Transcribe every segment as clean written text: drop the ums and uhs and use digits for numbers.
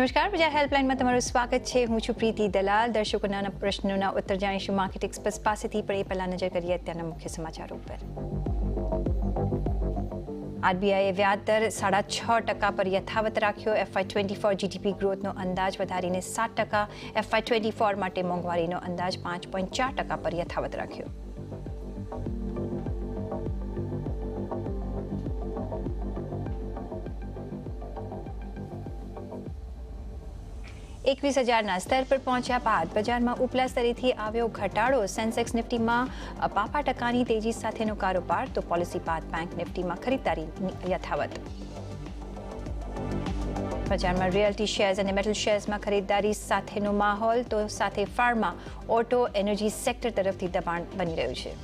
નમસ્કાર, બજાર હેલ્પલાઇનમાં તમારું સ્વાગત છે. હું છું પ્રીતિ દલાલ. દર્શકોના પ્રશ્નોના ઉત્તર જાણીશું માર્કેટ એક્સપ્રેસ પાસેથી, પણ એ પહેલાં નજર કરીએ અત્યારના મુખ્ય સમાચારો ઉપર. આરબીઆઈએ વ્યાજ દર 6.5% પર યથાવત રાખ્યો. FY24 જીડીપી ગ્રોથનો અંદાજ વધારીને 7%. FY24 માટે મોંઘવારીનો અંદાજ 5.4% પર યથાવત રાખ્યો. $21,000ના સ્તર પર પહોંચ્યા બાદ બજારમાં ઉપલા સ્તરેથી આવ્યો ઘટાડો. સેન્સેક્સ નિફ્ટીમાં 0.5% તેજી સાથેનો કારોબાર, તો પોલિસી બાદ બેંક નિફ્ટીમાં ખરીદદારી યથાવત. બજારમાં રિયલ્ટી શેર્સ અને મેટલ શેર્સમાં ખરીદદારી સાથેનો માહોલ, તો સાથે ફાર્મા, ઓટો, એનર્જી સેક્ટર તરફથી દબાણ બની રહ્યું છે.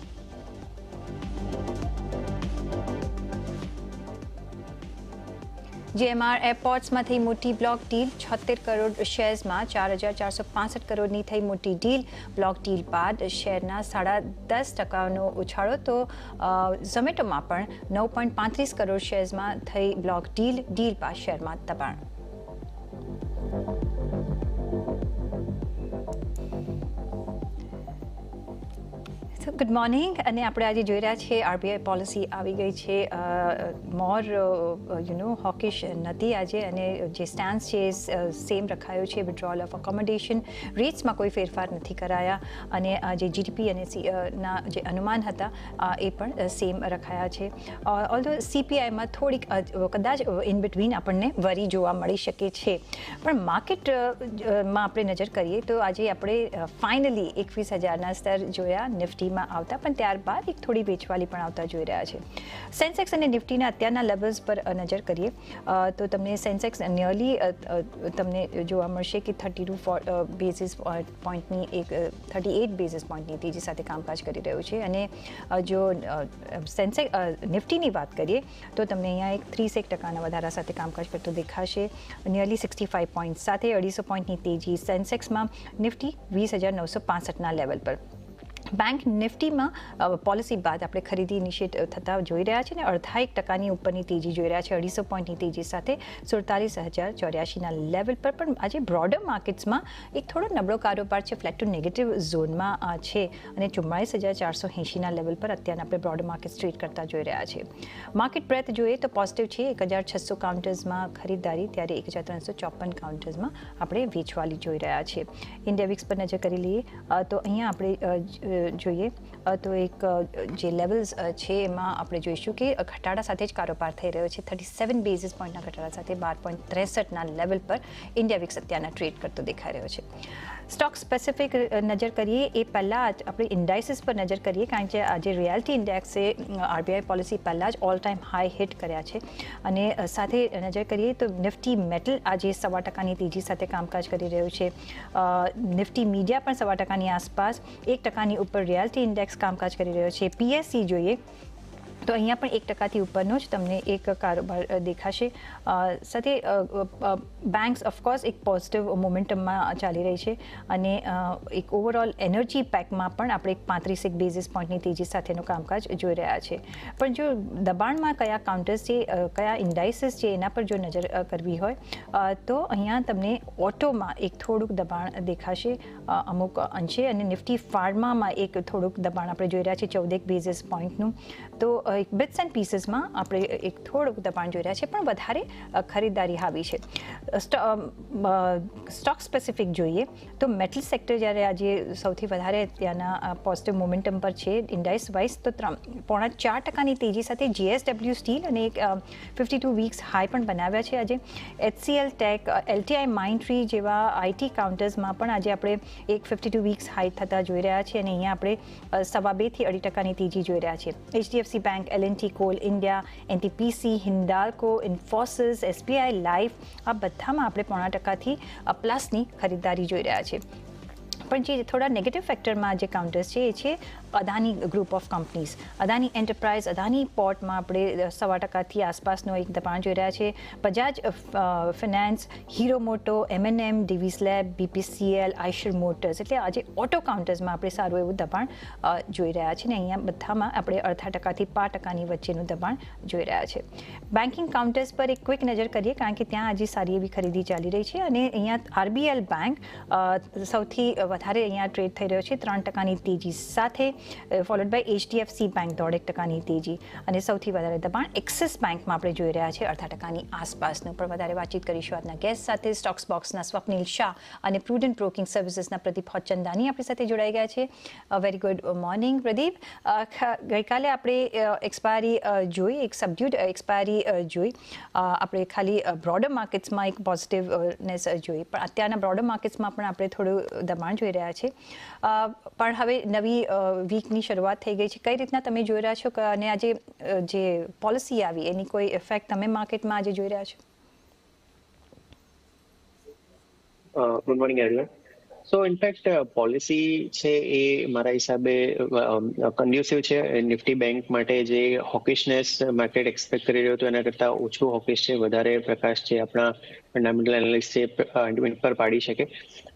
GMR એરપોર્ટ્સમાં થઈ મોટી બ્લોક ડીલ. 76 કરોડ શેર્સમાં 4,465 કરોડની થઈ મોટી ડીલ. બ્લોક ડીલ બાદ શેરના 10.5%નો ઉછાળો, તો ઝોમેટોમાં પણ 9.35 કરોડ શેર્સમાં થઈ બ્લોક ડીલ બાદ શેરમાં દબાણ. Good morning. અને આપણે આજે જોઈ રહ્યા છીએ આરબીઆઈ પોલિસી આવી ગઈ છે મોર હોકિશ નથી આજે, અને જે સ્ટેન્સ છે એ સેમ રખાયો છે. વિડ્રોલ ઓફ અકોમોડેશન રેટ્સમાં કોઈ ફેરફાર નથી કરાયા, અને જે જીડીપી અને ના જે અનુમાન હતા એ પણ સેમ રખાયા છે. ઓલ્ધો સીપીઆઈમાં થોડીક કદાચ ઇન બિટવીન આપણને વરી જોવા મળી શકે છે. પણ માર્કેટમાં આપણે નજર કરીએ તો આજે આપણે ફાઇનલી 21,000ના સ્તર જોયા નિફ્ટીમાં આવતા, પણ ત્યારબાદ એક થોડી વેચવાલી પણ આવતા જોઈ રહ્યા છે. સેન્સેક્સ અને નિફ્ટીના અત્યારના લેવલ્સ પર નજર કરીએ તો તમને સેન્સેક્સ નિયરલી તમને જોવા મળશે કે 32 બેઝિસ પોઈન્ટની 38 બેઝિસ પોઈન્ટની તેજી સાથે કામકાજ કરી રહ્યું છે. અને જો નિફ્ટીની વાત કરીએ તો તમને અહીંયા એક 30% વધારા સાથે કામકાજ કરતો દેખાશે. નિયરલી 65 પોઈન્ટ સાથે 250 પોઈન્ટની તેજી સેન્સેક્સમાં. નિફ્ટી 20,965ના લેવલ પર. બેંક નિફ્ટીમાં પોલિસી બાદ આપણે ખરીદી ઇનિશિએટ થતા જોઈ રહ્યા છે, અને 0.5% ઉપરની તેજી જોઈ રહ્યા છે. 250 પોઈન્ટની તેજી સાથે 47,084ના લેવલ પર. પણ આજે બ્રોડર માર્કેટ્સમાં એક થોડો નબળો કારોબાર છે, ફ્લેટ ટુ નેગેટિવ ઝોનમાં છે, અને 44,480ના લેવલ પર અત્યારે આપણે બ્રોડર માર્કેટ ટ્રેડ કરતા જોઈ રહ્યા છે. માર્કેટ બ્રેથ જોઈએ તો પોઝિટિવ છે. 1,600 કાઉન્ટર્સમાં ખરીદદારી, ત્યારે 1,354 કાઉન્ટર્સમાં આપણે વેચવાલી જોઈ રહ્યા છે. ઇન્ડિયા વિક્સ પર નજર કરી લઈએ તો અહીંયા આપણે જોઈએ તો એક જે લેવલ્સ છે એમાં આપણે જોઈશું કે ઘટાડા સાથે જ કારોબાર થઈ રહ્યો છે. 37 બેઝિસ પોઈન્ટના ઘટાડા સાથે 12.63ના લેવલ પર ઇન્ડિયા વિક્સ અત્યારના ટ્રેડ કરતો દેખાઈ રહ્યો છે. સ્ટોક સ્પેસિફિક નજર કરીએ એ પહેલાં જ આપણે ઇન્ડાઇસીસ પર નજર કરીએ, કારણ કે આજે રિયાલિટી ઇન્ડેક્સે આરબીઆઈ પોલિસી પહેલાં જ ઓલ ટાઈમ હાઈ હિટ કર્યા છે. અને સાથે નજર કરીએ તો નિફ્ટી મેટલ આજે 1.25%ની તેજી સાથે કામકાજ કરી રહ્યું છે. નિફ્ટી મીડિયા પણ 1.25%ની આસપાસ, 1%ની ઉપર રિયાલિટી ઇન્ડેક્સ કામકાજ કરી રહ્યો છે. પીએસસી જોઈએ તો અહીંયા પણ 1%થી ઉપરનો જ તમને એક કારોબાર દેખાશે. સાથે બેંક્સ ઓફકોર્સ એક પોઝિટિવ મોમેન્ટમમાં ચાલી રહી છે, અને એક ઓવરઓલ એનર્જી પેકમાં પણ આપણે એક 35 બેઝિસ પોઈન્ટની તેજી સાથેનું કામકાજ જોઈ રહ્યા છે. પણ જો દબાણમાં કયા કાઉન્ટર્સ છે, કયા ઇન્ડાઇસીસ છે, એના પર જો નજર કરવી હોય તો અહીંયા તમને ઓટોમાં એક થોડુંક દબાણ દેખાશે અમુક અંશે, અને નિફ્ટી ફાર્મામાં એક થોડુંક દબાણ આપણે જોઈ રહ્યા છે 14 બેઝિસ પોઈન્ટનું. તો એક બિટ્સ એન્ડ પીસીસમાં આપણે એક થોડુંક દબાણ જોઈ રહ્યા છે, પણ વધારે ખરીદદારી હાવી છે. સ્ટોક સ્પેસિફિક જોઈએ તો મેટલ સેક્ટર જ્યારે આજે સૌથી વધારે ત્યાંના પોઝિટિવ મોમેન્ટમ પર છે ઇન્ડાઇસ વાઇઝ, તો 3.4%ની તેજી સાથે જીએસડબલ્યુ સ્ટીલ અને એક 52 વીક્સ હાઈ પણ બનાવ્યા છે આજે. HCL ટેક, LTI માઇન્ડટ્રી જેવા આઈટી કાઉન્ટર્સમાં પણ આજે આપણે એક 52 વીક્સ હાઈ થતા જોઈ રહ્યા છીએ, અને અહીંયા આપણે 2.5 થી 2.5%ની તેજી જોઈ રહ્યા છીએ. HDFC bank, L&T call India, NTPC, Hindalco, Infosys, SBI life, આ બધામાં આપણે 0.5%થી પ્લસની ખરીદદારી જોઈ રહ્યા છીએ. પણ જે થોડા નેગેટિવ ફેક્ટરમાં જે કાઉન્ટર્સ છે એ છે Adani group of companies, Adani Enterprise, Adani પોર્ટમાં આપણે 1.25% આસપાસનો એક દબાણ જોઈ રહ્યા છે. Bajaj finance, Hero Moto, M&M, Divi's lab, BPCL, Eicher Motors, એટલે આજે ઓટો કાઉન્ટર્સમાં આપણે સારું એવું દબાણ જોઈ રહ્યા છીએ ને અહીંયા બધામાં આપણે 0.5% થી 5% વચ્ચેનું દબાણ જોઈ રહ્યા છે. બેન્કિંગ કાઉન્ટર્સ પર એક ક્વિક નજર કરીએ કારણ કે ત્યાં આજે સારી એવી ખરીદી ચાલી રહી છે અને અહીંયા RBL બેંક સૌથી વધારે અહીંયા ટ્રેડ થઈ રહ્યો છે 3%ની તેજી સાથે, ફોલોડ બાય HDFC બેંક 1.5%ની તેજી અને સૌથી વધારે દબાણ એક્સિસ બેંકમાં આપણે જોઈ રહ્યા છે 0.5%ની આસપાસનું. પણ વધારે વાતચીત કરીશું આજના ગેસ્ટ સાથે. સ્ટોક્સ બોક્સના સ્વપ્નિલ શાહ અને પ્રુડન્ટ બ્રોકિંગ સર્વિસીસના પ્રદીપ હોચંદાની આપણી સાથે જોડાઈ ગયા છે. Very good morning Pradeep. ગઈકાલે આપણે એક્સપાયરી જોઈ, એક સબડ્યુડ એક્સપાયરી જોઈ, આપણે ખાલી બ્રોડર માર્કેટ્સમાં એક પોઝિટિવનેસ જોઈ, પણ અત્યારના બ્રોડર માર્કેટ્સમાં પણ આપણે થોડું દબાણ જોઈ રહ્યા છે. પણ હવે નવી વીકની શરૂઆત થઈ ગઈ છે. કઈ રીતના તમે જોઈ રહ્યા છો અને આજે જે પોલિસી આવી એની કોઈ ઇફેક્ટ તમે માર્કેટમાં આજે જોઈ રહ્યા છો? Good morning everyone. So in fact policy છે એ મારા હિસાબે કન્ડ્યુસિવ છે નિફ્ટી બેંક માટે. જે હોકિશનેસ માર્કેટ એક્સપેક્ટ કરી રહ્યો હતો એના કરતાં ઓછું હોકિશ છે, વધારે પ્રકાશ છે આપણા ફંડામેન્ટલ એનાલિસ્ટ છે પર પાડી શકે.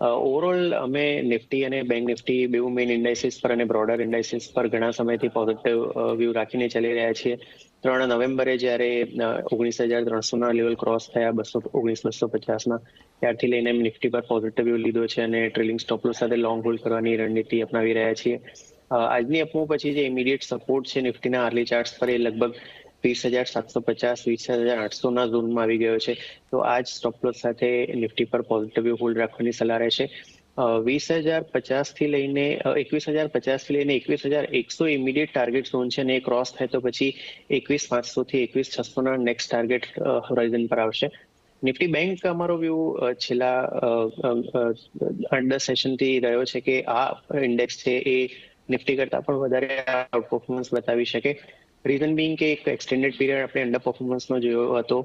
ઓવરઓલ અમે નિફ્ટી અને બેંક નિફ્ટી બેઉ મેઇન ઇન્ડાઇસીસ પર અને બ્રોડર ઇન્ડાઇસીસ પર ઘણા સમયથી પોઝિટિવ વ્યૂ રાખીને ચાલી રહ્યા છીએ. 3 નવેમ્બરે જ્યારે 19,300ના લેવલ ક્રોસ થયા 19,250માં, ત્યારથી લઈને નિફ્ટી પર પોઝિટિવ વ્યૂ લીધો છે અને ટ્રેલિંગ સ્ટોપ લોસ સાથે લોંગ હોલ્ડ કરવાની રણનીતિ અપનાવી રહ્યા છીએ. આજની અપમૂવ પછી જે ઇમિડિયેટ સપોર્ટ છે નિફ્ટીના અર્લી ચાર્ટ્સ પર એ લગભગ 20,750, 20,800ના ઝોનમાં આવી ગયો છે. તો આ જ સ્ટોપ લોસ સાથે નિફ્ટી પર પોઝિટિવ વ્યૂ હોલ્ડ રાખવાની સલાહ રહેશે. 20,050 થી લઈને 21,050 થી લઈને 21,100 ઇમિડિયેટ ટાર્ગેટ ઝોન છે અને એ ક્રોસ થાય તો પછી 21,500 થી 21,600ના નેક્સ્ટ ટાર્ગેટ હોરાઇઝન પર આવશે. નિફ્ટી બેંક અમારો વ્યૂ છેલ્લા 8-10 સેશનથી રહ્યો છે કે આ ઇન્ડેક્સ છે એ નિફ્ટી કરતાં પણ વધારે આઉટ પરફોર્મન્સ બતાવી શકે. રીઝન બિંગ કે એક એક્સટેન્ડેડ પીરિયડ આપણે અંડર પરફોર્મન્સનો જોયો હતો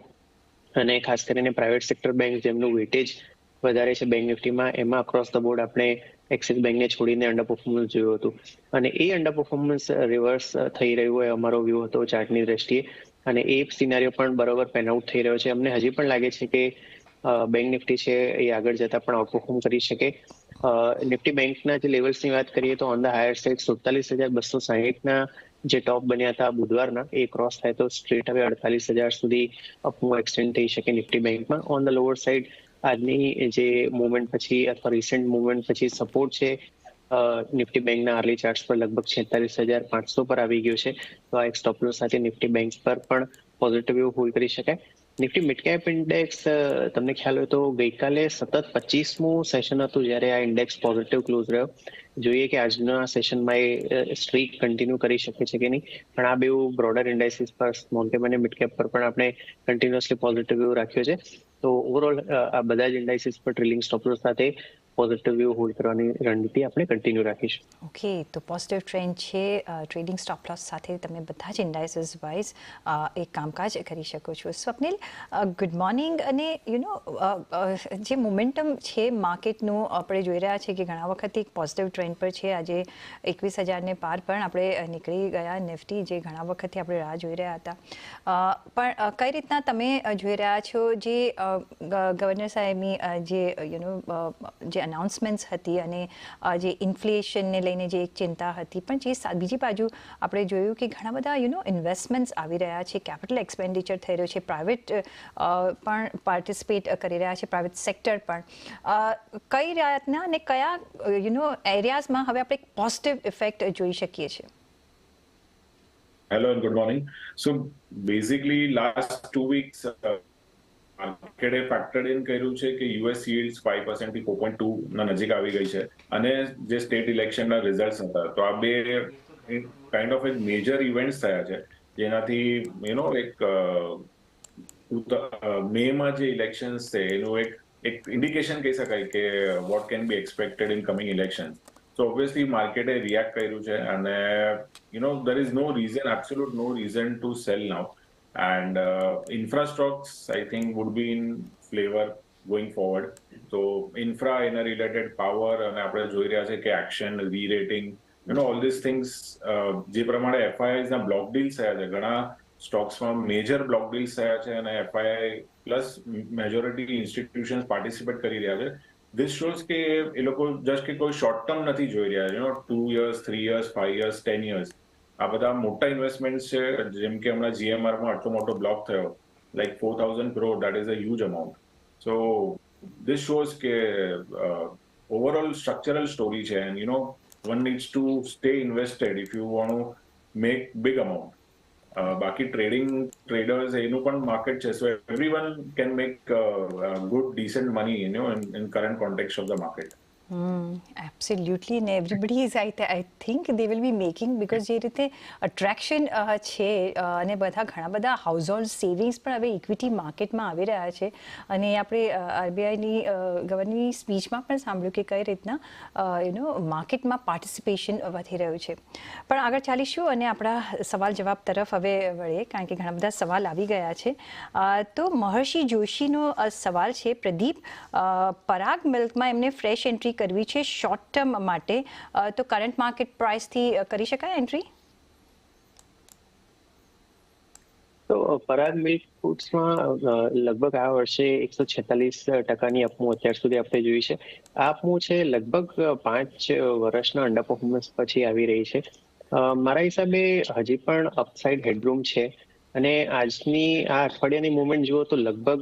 અને ખાસ કરીને પ્રાઇવેટ સેક્ટર બેંક જેમનું વેટેજ વધારે છે બેંક નિફ્ટીમાં, એમાં અક્રોસ ધ બોર્ડ આપણે એક્સિસ બેંકને છોડીને અંડર પરફોર્મન્સ જોયું હતું અને એ અંડર પરફોર્મન્સ રિવર્સ થઈ રહ્યું હોય અમારો વ્યૂ હતો ચાર્ટની દ્રષ્ટિએ અને એ સિનારીઓ પણ બરોબર પેન આઉટ થઈ રહ્યો છે. અમને હજી પણ લાગે છે કે બેંક નિફ્ટી છે એ આગળ જતા પણ આઉટપરફોર્મ કરી શકે. નિફ્ટી બેંકના જે લેવલ્સની વાત કરીએ તો ઓન ધ હાયર સાઇડ 47,260ના જે ટોપ બન્યા હતા બુધવારના, એ ક્રોસ થાય તો સ્ટ્રેટ હવે 48,000 સુધી અપમૂવ એક્સટેન્ડ થઈ શકે નિફ્ટી બેંકમાં. ઓન ધ લોઅર સાઇડ આજની જે મુવમેન્ટ પછી અથવા રિસેન્ટ મુવમેન્ટ પછી સપોર્ટ છે નિફ્ટી બેંકના અર્લી ચાર્ટ્સ પર લગભગ 46,500 પર આવી ગયું છે. તો આ એક સ્ટોપ લોસ સાથે નિફ્ટી બેંક પર પણ પોઝિટિવ વ્યૂ હોલ્ડ કરી શકાય. નિફ્ટી મિડ કેપ ઇન્ડેક્સ તમને ખ્યાલ હોય તો ગઈકાલે સતત 25મું સેશન હતું જ્યારે આ ઇન્ડેક્સ પોઝિટિવ ક્લોઝ રહ્યો. જોઈએ કે આજના સેશનમાં એ સ્ટ્રીક કન્ટિન્યુ કરી શકે છે કે નહીં, પણ આ બેઉ બ્રોડર ઇન્ડાઇસીસ પર સ્મોલ કેપ અને મિડ કેપ પર પણ આપણે કન્ટિન્યુઅસલી પોઝિટિવ વ્યૂ રાખ્યો છે. તો ઓવરઓલ આ બધા જ ઇન્ડાઇસીસ પર ટ્રેલિંગ સ્ટોપ લોસ સાથે પોઝિટિવ વ્યૂ હોલ્ડ કરવાની રણનીતિ આપણે કન્ટિન્યુ રાખીશું. ઓકે, તો પોઝિટિવ ટ્રેન્ડ છે ટ્રેડિંગ સ્ટોપ લોસ સાથે તમે બધા જ ઇન્ડાઇસીસ વાઇઝ એક કામકાજ કરી શકો છો. Swapnil, good morning. અને જે મોમેન્ટમ છે માર્કેટનું આપણે જોઈ રહ્યા છીએ કે ઘણા વખતથી એક પોઝિટિવ ટ્રેન્ડ પર છે. આજે 21,000ને પાર પણ આપણે નીકળી ગયા નિફ્ટી, જે ઘણા વખતથી આપણે રાહ જોઈ રહ્યા હતા. પણ કઈ રીતના તમે જોઈ રહ્યા છો જે ગવર્નર સાહેબની જે અનાઉન્સમેન્ટ્સ હતી અને જે ઇન્ફ્લેશનને લઈને જે એક ચિંતા હતી, પણ જે બીજી બાજુ આપણે જોયું કે ઘણા બધા ઇન્વેસ્ટમેન્ટ્સ આવી રહ્યા છે, કેપિટલ એક્સપેન્ડિચર થઈ રહ્યો છે, પ્રાઇવેટ પણ પાર્ટિસિપેટ કરી રહ્યા છે, પ્રાઇવેટ સેક્ટર પણ. કઈ રીતના અને કયા એરિયાઝમાં હવે આપણે એક પોઝિટિવ ઇફેક્ટ જોઈ શકીએ છીએ? Hello and good morning. So basically last 2 weeks માર્કેટે ફેક્ટર્ડ in કર્યું છે કે યુએસ yields 5% થી 4.2 નજીક આવી ગઈ છે અને જે સ્ટેટ ઇલેક્શનના રિઝલ્ટ્સ હતા, તો આ બે કાઇન્ડ ઓફ એક મેજર ઇવેન્ટ્સ થયા છે જેનાથી એક મેમાં જે ઇલેક્શન્સ છે એનું એક ઇન્ડિકેશન કહી શકાય કે what can be expected in coming elections. So obviously માર્કેટે રિએક્ટ કર્યું છે અને there is no reason, absolute no reason to sell now. And infra stocks, I think, would be in flavor going forward. તો infra એના related power અને આપણે જોઈ રહ્યા છે કે એક્શન રી-રેટિંગ ઓલ ધીસ થિંગ્સ જે પ્રમાણે એફઆઈઆઈ ના બ્લોક ડીલ્સ થયા છે, ઘણા સ્ટોક્સમાં મેજર બ્લોક ડીલ્સ થયા છે અને FII plus majority institutions participate કરી રહ્યા છે. ધીસ શોઝ કે એ લોકો જસ્ટ કે કોઈ શોર્ટ ટર્મ નથી જોઈ રહ્યા, 2 years, 3 years, 5 years, 10 years. આ બધા મોટા ઇન્વેસ્ટમેન્ટ છે. જેમ કે હમણાં જીએમઆરમાં આટલો મોટો બ્લોક થયો, like 4,000 crore, that is a huge amount. So this shows કે ઓવરઓલ સ્ટ્રક્ચરલ સ્ટોરી છે and one needs to stay invested if you want to make big amount. બાકી ટ્રેડિંગ ટ્રેડર્સ એનું પણ માર્કેટ છે, so everyone can make good decent money in current context of the market. Absolutely ને everybody is I think they will be making, because જે રીતે attraction છે અને ઘણા બધા હાઉસ હોલ્ડ સેવિંગ્સ પણ હવે ઇક્વિટી માર્કેટમાં આવી રહ્યા છે. અને આપણે આરબીઆઈની ગવર્નરની સ્પીચમાં પણ સાંભળ્યું કે કઈ રીતના માર્કેટમાં પાર્ટિસિપેશન વધી રહ્યું છે. પણ આગળ ચાલીશું અને આપણા સવાલ જવાબ તરફ હવે વળીએ, કારણ કે ઘણા બધા સવાલ આવી ગયા છે. તો મહર્ષિ જોશીનો સવાલ છે, પ્રદીપ, પરાગ મિલ્કમાં એમને ફ્રેશ એન્ટ્રી કરવી છે શોર્ટ ટર્મ માટે, તો કરંટ માર્કેટ પ્રાઇસથી કરી શકાય એન્ટ્રી? તો પરાગ મિલ્ક ફૂડ્સમાં લગભગ આ વર્ષે 146% અપમૂવ અત્યાર સુધી આપણે જોઈ છે. આ અપમૂવ છે લગભગ 5 વર્ષના અંડર પરફોર્મન્સ પછી આવી રહી છે. મારા હિસાબે હજી પણ અપસાઇડ હેડરૂમ છે અને આજની આ અઠવાડિયાની મુવમેન્ટ જુઓ તો લગભગ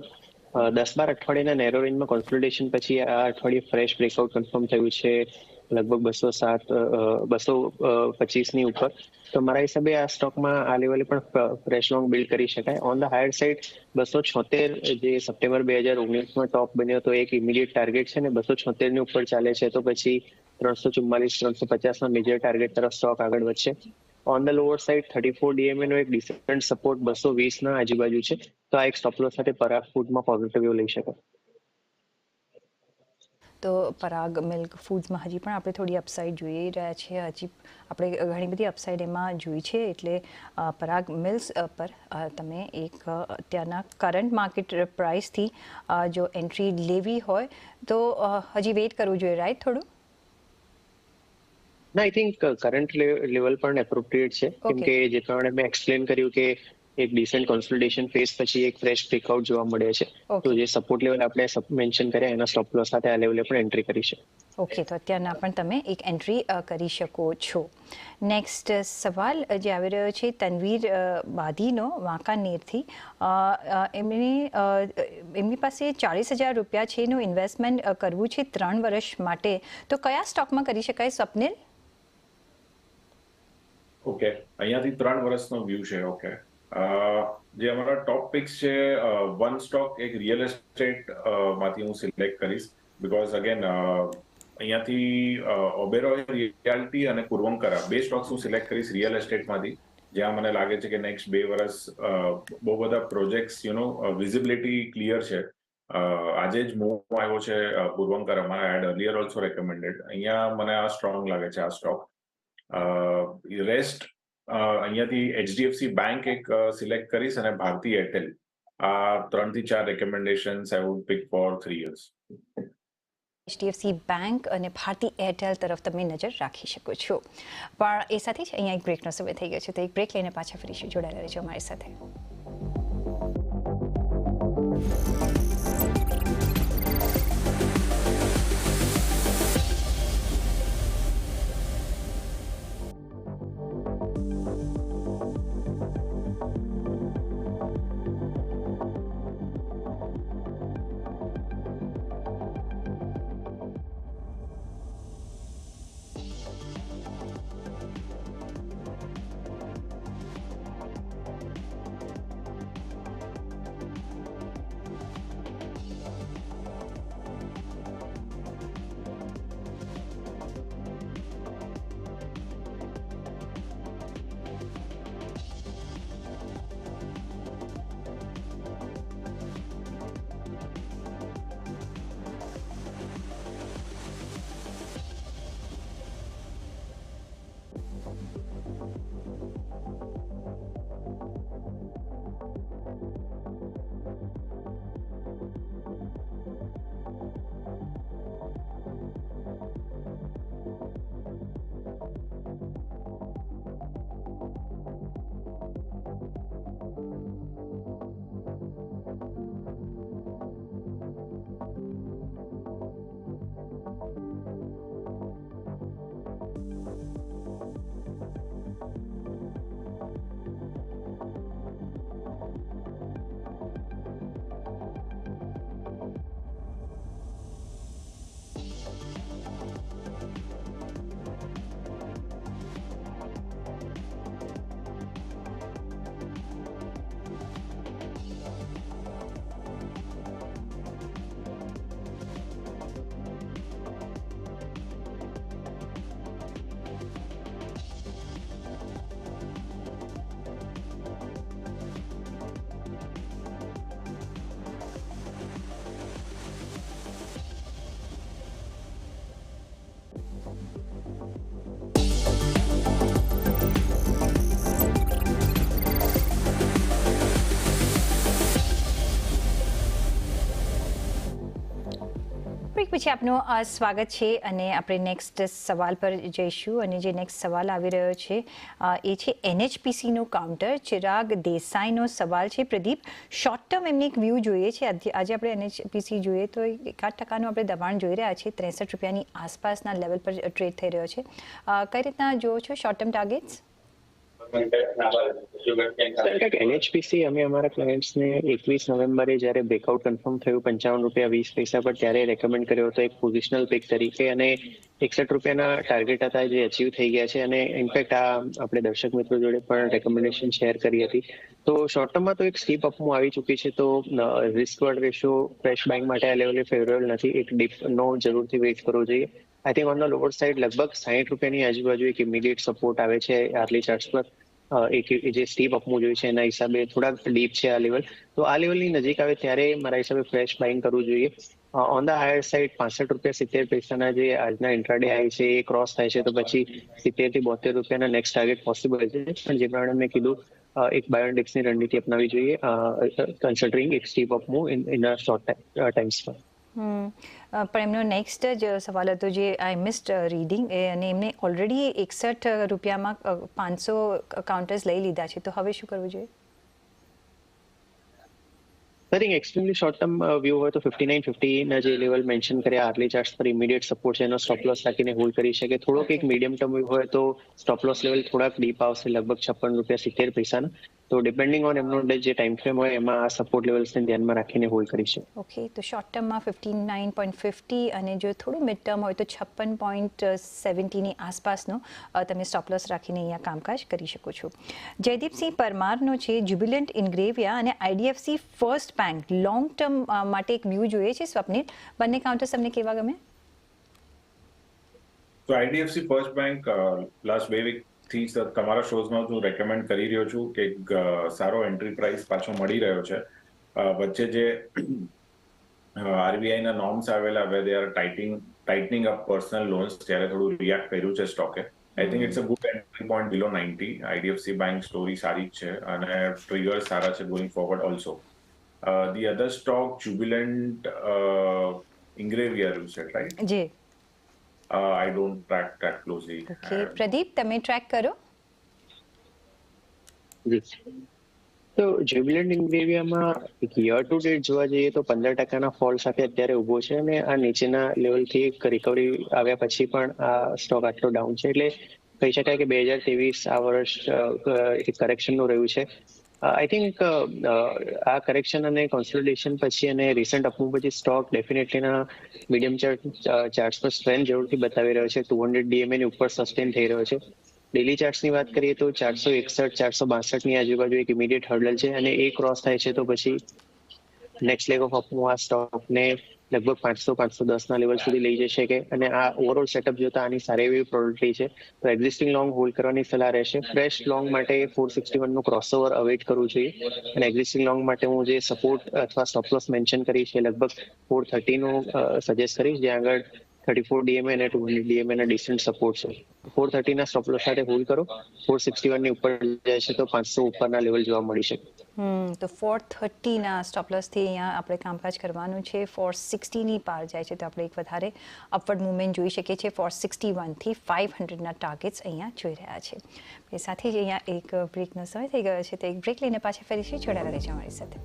10-12 અઠવાડિયાના નેરો રેન્જમાં કોન્સોલિડેશન પછી આ અઠવાડિયે ફ્રેશ બ્રેકઆઉટ કન્ફર્મ થયું છે લગભગ 225ની ઉપર. તો મારા હિસાબે આ સ્ટોકમાં આ લેવલે પણ ફ્રેશ લોંગ બિલ્ડ કરી શકાય. ઓન ધ હાયર સાઇડ 276 જે સપ્ટેમ્બર 2019માં ટોપ બન્યો તો એક ઇમિડિયેટ ટાર્ગેટ છે ને 276ની ઉપર ચાલે છે તો પછી 344-350ના મેજર ટાર્ગેટ તરફ સ્ટોક આગળ વધશે. On the lower side 34 DMA નો એક ડિસેન્ટ સપોર્ટ 220ના આજુબાજુ છે, તો આ એક સ્ટોપ લોસ સાથે પરાગ ફૂડમાં પોઝિટિવ લઈ શકાય. તો પરાગ મિલ્ક ફૂડ્સમાં હજી પણ આપણે થોડી અપસાઇડ જોઈ રહ્યા છીએ. હજી આપણે ઘણી બધી અપસાઇડ એમાં જોઈ છે, એટલે પરાગ મિલ્સ પર તમે એક અત્યારના કરંટ માર્કેટ પ્રાઇસથી જો એન્ટ્રી લેવી હોય તો હજી વેઇટ કરવું જોઈએ, રાઈટ? થોડું ના, આઈ થિંક કરંટ લેવલ પણ એપ્રોપ્રિએટ છે, કેમ કે જે પ્રમાણે મેં એક્સપ્લેન કર્યું કે એક ડિસેન્ટ કોન્સોલિડેશન ફેઝ પછી એક ફ્રેશ બ્રેકઆઉટ જોવા મળે છે. તો જે સપોર્ટ લેવલ આપણે મેન્શન કર્યા એના સ્ટોપ લોસ સાથે આ લેવલે પણ એન્ટ્રી કરી છે. ઓકે, તો અત્યારના પણ તમે એક એન્ટ્રી કરી શકો છો. નેક્સ્ટ સવાલ જે આવી રહ્યો છે તનવીર બાદીનો વાંકાનેરથી. એમની પાસે 40,000 રૂપિયા છે, એનું ઇન્વેસ્ટમેન્ટ કરવું છે 3 વર્ષ માટે, તો કયા સ્ટોકમાં કરી શકાય, સ્વપ્નિલ? ઓકે, અહીંયાથી 3 વર્ષનો વ્યૂ છે. ઓકે, જે અમારા ટોપ પિક્સ છે, વન સ્ટોક એક રિયલ એસ્ટેટ માંથી હું સિલેક્ટ કરીશ, બિકોઝ અગેન અહીંયાથી ઓબેરોય રિયાલ્ટી અને પૂર્વંકરા બે સ્ટોક્સ હું સિલેક્ટ કરીશ રિયલ એસ્ટેટમાંથી, જ્યાં મને લાગે છે કે નેક્સ્ટ 2 વર્ષ બહુ બધા પ્રોજેક્ટ્સ વિઝિબિલિટી ક્લિયર છે. આજે જ મૂવ આવ્યો છે પૂર્વંકરામાં, I had earlier also recommended. અહીંયા મને આ સ્ટ્રોંગ લાગે છે આ સ્ટોક. રેસ્ટ અહીંયાથી એચડીએફસી બેંક એક સિલેક્ટ કરીશ અને ભારતી એરટેલ. આ 3 થી 4 recommendations I would pick for 3 years. HDFC bank અને ભારતી એરટેલ તરફ તમે નજર રાખી શકો છો. પણ એ સાથે જ અહીંયા એક બ્રેકનો સમય થઈ ગયો છે, તો એક બ્રેક લઈને પાછા ફરીશું. જોડાયેલા રહેજો અમારી સાથે. છે, આપનું સ્વાગત છે અને આપણે નેક્સ્ટ સવાલ પર જઈશું અને જે નેક્સ્ટ સવાલ આવી રહ્યો છે એ છે એનએચપીસીનું કાઉન્ટર. ચિરાગ દેસાઈનો સવાલ છે. પ્રદીપ, શોર્ટ ટર્મ એમની એક વ્યૂ જોઈએ છે. આજે આપણે એનએચપીસી જોઈએ તો 1% આપણે દબાણ જોઈ રહ્યા છીએ. 63 રૂપિયાની આસપાસના લેવલ પર ટ્રેડ થઈ રહ્યો છે. કઈ રીતના જુઓ છો શોર્ટ ટર્મ ટાર્ગેટ્સ? એનએચપીસી અમે અમારા ક્લાયન્ટ્સને 21 નવેમ્બરે જ્યારે બ્રેકઆઉટ કન્ફર્મ થયું 55 રૂપિયા 20 પૈસા પર, ત્યારે રેકમેન્ડ કર્યો હતો એક પોઝિશનલ પિક તરીકે, અને 61 રૂપિયાના ટાર્ગેટ હતા જે અચીવ થઈ ગયા છે. અને ઇનફેક્ટ આ આપણે દર્શક મિત્રો જોડે પણ રેકમેન્ડેશન શેર કરી હતી. તો શોર્ટ ટર્મમાં તો એક સ્ટીપ અપમાં આવી ચૂકી છે, તો risk word ratio fresh buying માટે આ લેવલે ફેવરેબલ નથી. એક ડીપનો જરૂરથી વેઇટ કરવો જોઈએ. I think on the lower side લગભગ 60 રૂપિયાની આજુબાજુ એક ઇમિડિયેટ સપોર્ટ આવે છે આર્લી ચાર્ટ્સ પર. એક જે સ્ટીપ અપમૂવ જોયું છે એના હિસાબે થોડાક ડીપ છે આ લેવલ. તો આ લેવલની નજીક આવે ત્યારે મારા હિસાબે ફ્રેશ બાઇંગ કરવું જોઈએ. ઓન ધ હાયર સાઇડ 65 રૂપિયા 70 પૈસાના જે આજના ઇન્ટ્રાડે હાઈ છે એ ક્રોસ થાય છે તો પછી 70 થી 72 રૂપિયાના નેક્સ્ટ ટાર્ગેટ પોસિબલ છે. પણ જે પ્રમાણે મેં કીધું, એક બાયોન્ડિક્સની રણનીતિ અપનાવી જોઈએ કન્સિડરિંગ એક steep upmove in a short times પર. પણ એમનો નેક્સ્ટ જ સવાલ હતો જે આઈ મિસ્ડ રીડિંગ, અને એમને ઓલરેડી 61 રૂપિયામાં 500 કાઉન્ટર્સ લઈ લીધા છે, તો હવે શું કરવું જોઈએ? Sir, extremely short term view હોય તો 59.50 ના જે લેવલ મેન્શન કર્યા આર્લી ચાર્ટ્સ પર ઇમિડિયેટ સપોર્ટ છે, એનો સ્ટોપ લોસ રાખીને હોલ્ડ કરી શકે. થોડોક એક મીડિયમ ટર્મ વ્યૂ હોય તો સ્ટોપ લોસ લેવલ થોડાક ડીપ આવશે, લગભગ 56 રૂપિયા 70 પૈસાના. તો ડિપેન્ડિંગ ઓન એમનો જે ટાઈમ ફ્રેમ હોય એમાં આ સપોર્ટ લેવલ્સને ધ્યાનમાં રાખીને હોલ્ડ કરી શકે. ઓકે, તો શોર્ટ ટર્મમાં 59.50 અને જો થોડું મિડ ટર્મ હોય તો 56.70ની આસપાસનો તમે સ્ટોપ લોસ રાખીને અહીંયા કામકાજ કરી શકો છો. જયદીપસિંહ પરમારનો છે જ્યુબિલન્ટ ઇન્ગ્રેવિયા અને IDFC first bank long term માટે એક વ્યૂ જોઈએ છે. સ્વપ્નિલ, બંને કાઉન્ટર્સ તમને કેવા ગમે? તો IDFC first bank last 2 week થી તમારા શોઝમાં હું રેકમેન્ડ કરી રહ્યો છું કે સારો એન્ટ્રી પ્રાઇસ પાછો મળી રહ્યો છે. વચ્ચે જે આરબીઆઈના નોર્મ્સ આવેલા હવે they are tightening up personal loans, ત્યારે થોડું રિએક્ટ કર્યું છે સ્ટોકે. I think it's a good entry point below 90. IDFC bank story સારી જ છે અને ટ્રિગર્સ સારા છે going forward also. The other stock, Jubilant Ingravia, you said, right? જી. I don't track that closely. Okay, Pradeep, તમે ટ્રેક કરો? તો જ્યુબિલન્ટ ઇન્ગ્રેવિયામાં યર ટુ ડેટ જોવા જઈએ તો 15% ફોલ સાથે અત્યારે ઉભો છે, અને આ નીચેના લેવલથી એક રિકવરી આવ્યા પછી પણ આ સ્ટોક આટલો ડાઉન છે. એટલે કહી શકાય કે 2023 આ વર્ષ એક કરેક્શનનું રહ્યું છે. આઈ થિંક આ કરેક્શન અને કોન્સોલિડેશન પછી અને રિસન્ટ અપમૂવ પછી સ્ટોક ડેફિનેટલીના મીડિયમ ચાર્ટ્સ પર સ્ટ્રેન્થ જરૂરથી બતાવી રહ્યો છે. 200 DMA ની ઉપર સસ્ટેન થઈ રહ્યો છે. ડેલી ચાર્ટ્સની વાત કરીએ તો 461 462ની આજુબાજુ એક ઇમિડિયેટ હર્ડલ છે, અને એ ક્રોસ થાય છે તો પછી નેક્સ્ટ લેગ ઓફ અપમૂવ આ સ્ટોકને લગભગ 500-510ના લેવલ સુધી લઈ જઈ શકે. અને આ ઓવરઓલ સેટઅપ જોતા આની સારી એવી પ્રોબેબિલિટી છે. તો એક્ઝિસ્ટિંગ લોંગ હોલ્ડ કરવાની સલાહ રહેશે. ફ્રેશ લોંગ માટે 461નું ક્રોસઓવર અવેઇટ કરવું જોઈએ, અને એક્ઝિસ્ટિંગ લોંગ માટે હું જે સપોર્ટ અથવા સ્ટોપ લોસ મેન્શન કરી છે લગભગ 430નું સજેસ્ટ કરીશ, જ્યાં આગળ 34 DMA અને 200 DMA ના ડિસન્ટ સપોર્ટ છે. 430ના સ્ટોપ લોસ સાથે હોલ્ડ કરો. 461ની ઉપર જાય છે તો 500 ઉપરના લેવલ જોવા મળી શકે. તો 430ના સ્ટોપ લોસથી અહીંયા આપણે કામકાજ કરવાનું છે. 460ની પાર જાય છે તો આપણે એક વધારે અપવર્ડ મુવમેન્ટ જોઈ શકીએ છીએ. 461થી 500ના ટાર્ગેટ્સ અહીંયા જોઈ રહ્યા છે. એ સાથે જ અહીંયા એક બ્રેકનો સમય થઈ ગયો છે, તો એક બ્રેક લઈને પાછા ફરીથી જોડાયેલા રહેજો અમારી સાથે.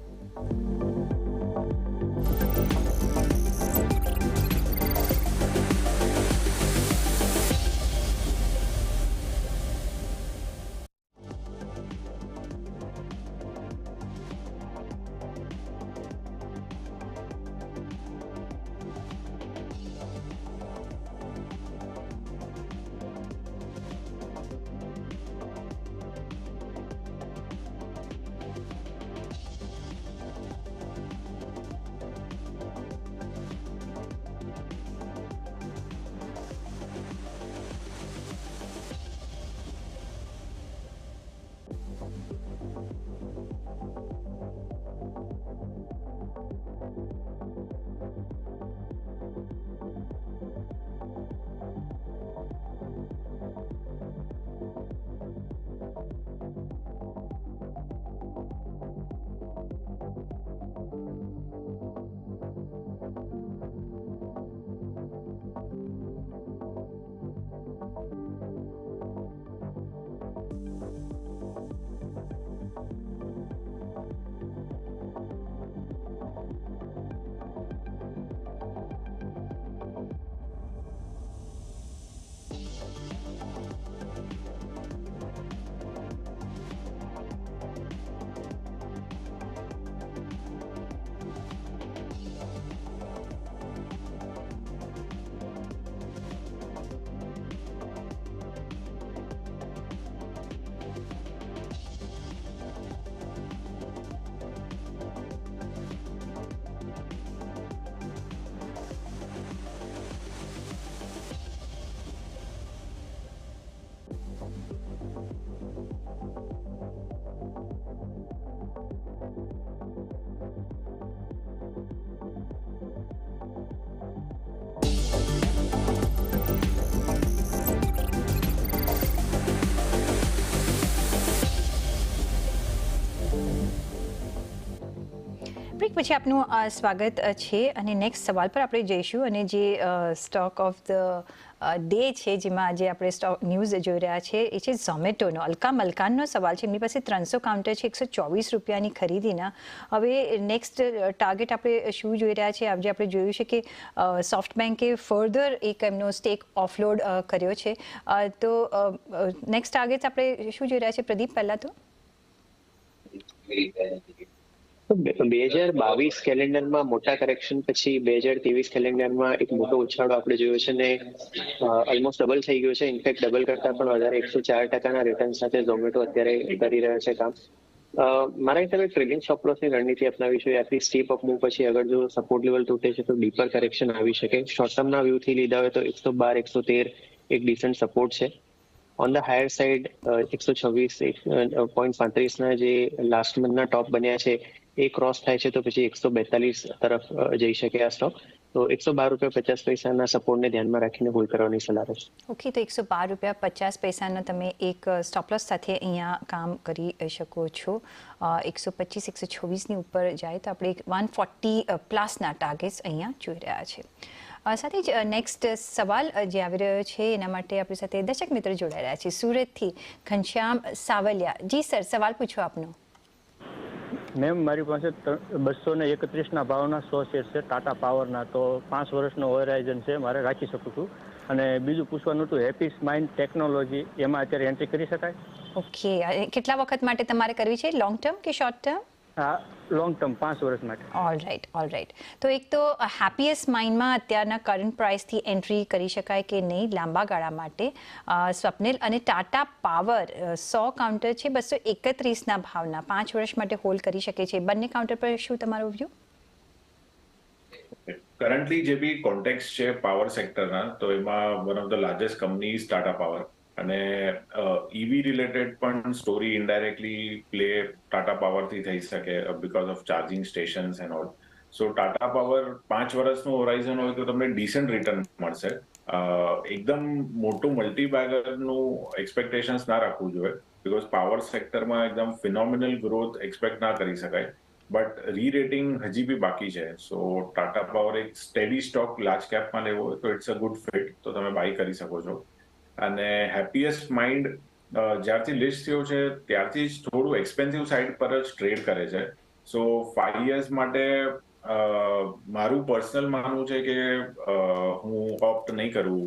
પછી આપનું સ્વાગત છે અને નેક્સ્ટ સવાલ પર આપણે જઈશું અને જે સ્ટોક ઓફ ધ ડે છે જેમાં આજે આપણે સ્ટોક ન્યૂઝ જોઈ રહ્યા છે એ છે ઝોમેટોનો. અલકા મલકાનનો સવાલ છે. એમની પાસે 300 કાઉન્ટર છે 124 રૂપિયાની ખરીદીના. હવે નેક્સ્ટ ટાર્ગેટ આપણે શું જોઈ રહ્યા છે? આજે આપણે જોયું છે કે સોફ્ટ બેન્કે ફર્ધર એક એમનો સ્ટેક ઓફલોડ કર્યો છે. તો નેક્સ્ટ ટાર્ગેટ આપણે શું જોઈ રહ્યા છે પ્રદીપ? પહેલાં તો 2022 કેલેન્ડરમાં મોટા કરેક્શન પછી 2023 કેલેન્ડરમાં એક મોટો ઉછાળો આપણે જોયો છે ને ઓલમોસ્ટ ડબલ થઈ ગયો છે. ઇનફેક્ટ ડબલ કરતા પણ વધારે 104% રિટર્ન સાથે ઝોમેટો અત્યારે કરી રહ્યા છે કામ. મારા હિસાબે ટ્રેલિંગ સ્ટોપ લોસની રણનીતિ અપનાવી જોઈએ. આટલી સ્ટીપ અપ મૂવ પછી અગર જો સપોર્ટ લેવલ તૂટે છે તો ડીપર કરેક્શન આવી શકે. શોર્ટ ટર્મના વ્યૂથી લીધા હોય તો 112 113 એક ડિસન્ટ સપોર્ટ છે. ઓન ધ હાયર સાઇડ 126.35ના જે લાસ્ટ મંથના ટોપ બન્યા છે એ ક્રોસ થાય છે તો પછી 142 તરફ જઈ શકે આ સ્ટોક. તો 112.50 સપોર્ટને ધ્યાનમાં રાખીને હોલ્ડ કરવાની સલાહ રહેશે. ઓકે, તો 112.50 તમે એક સ્ટોપલોસ સાથે અહીંયા કામ કરી શકો છો. 125 126ની ઉપર જાય તો આપણે 140 પ્લસના ટાર્ગેટ્સ અહીંયા જોઈ રહ્યા છે. સાથે જ નેક્સ્ટ સવાલ જે આવી રહ્યો છે એના માટે આપણી સાથે દર્શક મિત્રો જોડાઈ રહ્યા છે સુરતથી ઘનશ્યામ સાવલિયા. જી સર, સવાલ પૂછો આપનો. મેમ, મારી પાસે 231ના ભાવના 100 શેર છે ટાટા પાવરના. તો 5 વર્ષનો હોરાઇઝન છે, મારે રાખી શકું છું. અને બીજું પૂછવાનું હતું, હેપી સ્માઇલ ટેકનોલોજી, એમાં અત્યારે એન્ટ્રી કરી શકાય? ઓકે, કેટલા વખત માટે તમારે કરવી છે? લોંગ ટર્મ કે શોર્ટ ટર્મ? હા, લોંગ ટર્મ 5 વર્ષ માટે. All right. તો એક તો હેપીએસ્ટ માઇન્ડમાં અત્યારના કરંટ પ્રાઇસથી એન્ટ્રી કરી શકાય કે નહીં લાંબા ગાળા માટે? સ્વપ્નિલ અને ટાટા પાવર 100 કાઉન્ટર છે 231ના ભાવના 5 વર્ષ માટે હોલ્ડ કરી શકે છે. બંને કાઉન્ટર પર શું તમારો વ્યૂ? કરન્ટલી જે બી કોન્ટેક્ટ છે પાવર સેક્ટરના, તો એમાં one of the largest company is Tata power. અને ઈવી રિલેટેડ પણ સ્ટોરી ઇનડાયરેક્ટલી પ્લે ટાટા પાવરથી થઈ શકે because of charging stations and all. So Tata power 5 વર્ષનું હોરાઇઝન હોય તો તમને ડિસન્ટ રિટર્ન મળશે. એકદમ મોટું મલ્ટીબેગરનું એક્સપેક્ટેશન્સ ના રાખવું જોઈએ બીકોઝ પાવર સેક્ટરમાં એકદમ ફિનોમિનલ ગ્રોથ એક્સપેક્ટ ના કરી શકાય. બટ રી-રેટિંગ હજી બી બાકી છે. સો ટાટા પાવર એક સ્ટેડી સ્ટોક લાર્જ કેપમાં લેવો હોય તો ઇટ્સ અ ગુડ ફિટ, તો તમે બાય કરી શકો છો. અને હેપીએસ્ટ માઇન્ડ જ્યારથી લિસ્ટ થયો છે ત્યારથી જ થોડું એક્સપેન્સિવ સાઇડ પર જ ટ્રેડ કરે છે. સો 5 years માટે મારું પર્સનલ માનવું છે કે હું ઓપ્ટ નહીં કરું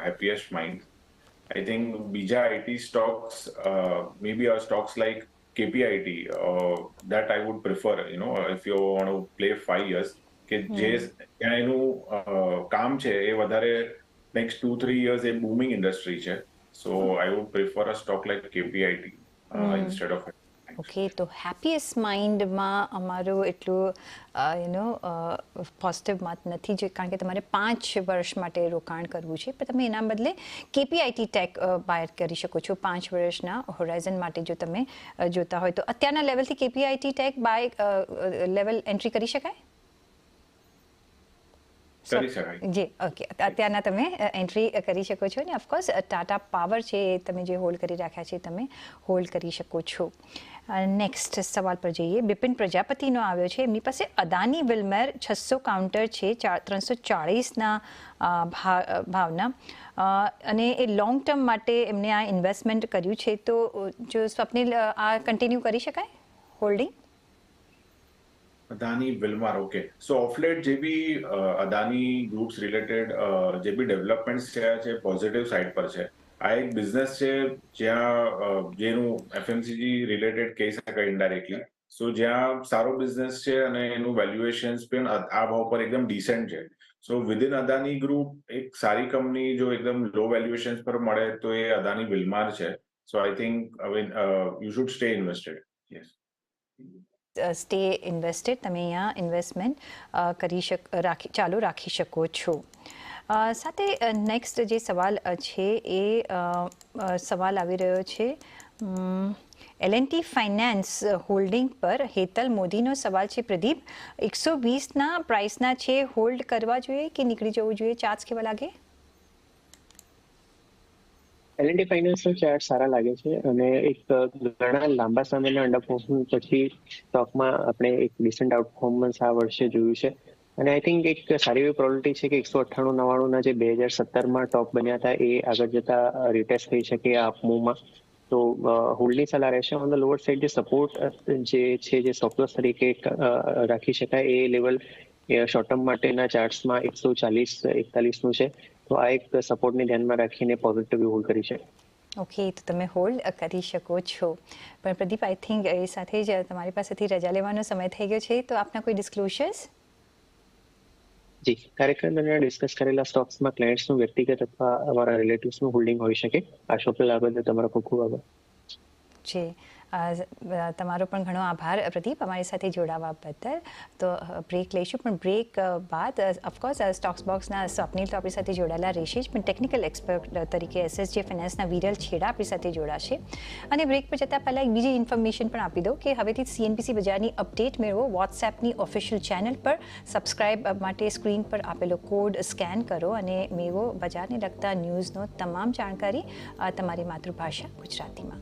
હેપીએસ્ટ માઇન્ડ. આઈ થિંક બીજા IT stocks, may be stocks like KPIT, that I would prefer, if you want to play 5 years, કે જે ત્યાં એનું કામ છે એ વધારે નેક્સ્ટ 2-3 years એ બૂમિંગ ઇન્ડસ્ટ્રી છે. So I would prefer a stock like KPIT instead of. Okay, તો હેપીએસ્ટ માઇન્ડમાં અમારું એટલું પોઝિટિવ મત નથી જોઈએ કારણ કે તમારે 5 વર્ષ માટે રોકાણ કરવું છે. પણ તમે એના બદલે KPIT ટેક બાય કરી શકો છો 5 વર્ષના હોરાઇઝન માટે. જો તમે જોતા હોય તો અત્યારના લેવલથી KPIT take bye level entry કરી શકાય? જી, ઓકે, અત્યારના તમે એન્ટ્રી કરી શકો છો ને ઓફકોર્સ ટાટા પાવર છે એ તમે જે હોલ્ડ કરી રાખ્યા છે તમે હોલ્ડ કરી શકો છો. નેક્સ્ટ સવાલ પર જઈએ. બિપિન પ્રજાપતિનો આવ્યો છે. એમની પાસે અદાની વિલ્મર 600 કાઉન્ટર છે 340ના ભાવના અને એ લોંગ ટર્મ માટે એમને આ ઇન્વેસ્ટમેન્ટ કર્યું છે. તો જો સ્વપ્નિલ આ કન્ટિન્યુ કરી શકાય હોલ્ડિંગ? અદાની વિલ્માર, ઓકે. સો ઓફલેટ જે બી અદાની ગ્રુપ્સ રિલેટેડ જે બી ડેવલપમેન્ટ્સ થયા છે પોઝિટિવ સાઇડ પર છે. આ એક બિઝનેસ છે જ્યાં જેનું FMCG રિલેટેડ કહી શકાય ઇનડાયરેક્ટલી. સો જ્યાં સારો બિઝનેસ છે અને એનું વેલ્યુએશન્સ પણ આ ભાવ પર એકદમ ડિસેન્ટ છે. સો વિધિન અદાની ગ્રુપ એક સારી કંપની જો એકદમ લો વેલ્યુએશન્સ પર મળે તો એ અદાની વિલ્માર છે. So I think you should stay invested. Yes, stay invested. તમે અહીંયા ઇન્વેસ્ટમેન્ટ ચાલુ રાખી શકો છો. સાથે નેક્સ્ટ જે સવાલ છે એ સવાલ આવી રહ્યો છે L&T ફાઇનાન્સ હોલ્ડિંગ પર હેતલ મોદીનો સવાલ છે. પ્રદીપ, 120ના પ્રાઇસના છે, હોલ્ડ કરવા જોઈએ કે નીકળી જવું જોઈએ? ચાર્જ કેવા લાગે? એલએનટી ફાઇનાન્સનો ચાર્ટ સારા લાગે છે અને એક ઘણા લાંબા સમયના અંડર પરફોર્મન્સ પછી સ્ટોકમાં આપણે એક ડિસન્ટ આઉટ પરફોર્મન્સ આ વર્ષે જોયું છે અને આઈ થિંક એક સારી એવી પ્રોબેબિલિટી છે કે 198-99ના જે 2017માં ટોપ બન્યા હતા એ આગળ જતા રિટેસ્ટ થઈ શકે આ અપમૂવમાં. તો હોલ્ડની સલાહ રહેશે. ઓન ધ લોઅર સાઈડ જે સપોર્ટ જે છે જે સ્ટોપ તરીકે રાખી શકાય એ લેવલ શોર્ટ ટર્મ માટેના ચાર્ટ્સમાં 140-41નું છે. તો આ એક સપોર્ટને ધ્યાનમાં રાખીને પોઝિટિવ હોલ્ડ કરી છે. ઓકે, તો તમે હોલ્ડ કરી શકો છો. પણ પ્રદીપ, આઈ થિંક એ સાથે જ તમારી પાસેથી રજા લેવાનો સમય થઈ ગયો છે, તો આપના કોઈ ડિસ્ક્લોઝર્સ? જી, કાર્યક્રમ દરમિયાન ડિસ્કસ કરેલા સ્ટોક્સમાં ક્લાયન્ટ્સનું વ્યક્તિગત અથવા અમારા રિલેટિવ્સનું હોલ્ડિંગ હોઈ શકે. આ શોપલ આ બદલ તમારો ખૂબ ખૂબ આભાર. છે તમારો પણ ઘણો આભાર પ્રદીપ અમારી સાથે જોડાવા બદલ. તો બ્રેક લઈશું, પણ બ્રેક બાદ ઓફકોર્સ સ્ટોક્સ બોક્સના સ્વપ્નિલ તો આપણી સાથે જોડાયેલા રહેશે જ, પણ ટેકનિકલ એક્સપર્ટ તરીકે એસએસજે ફાઇનાન્સના વિરલ છેડા આપણી સાથે જોડાશે. અને બ્રેક પર જતાં પહેલાં એક બીજી ઇન્ફોર્મેશન પણ આપી દઉં કે હવેથી CNBC બજારની અપડેટ મેળવો વોટ્સએપની ઓફિશિયલ ચેનલ પર. સબસ્ક્રાઇબ માટે સ્ક્રીન પર આપેલો કોડ સ્કેન કરો અને મેળવો બજારને લગતા ન્યૂઝનો તમામ જાણકારી તમારી માતૃભાષા ગુજરાતીમાં.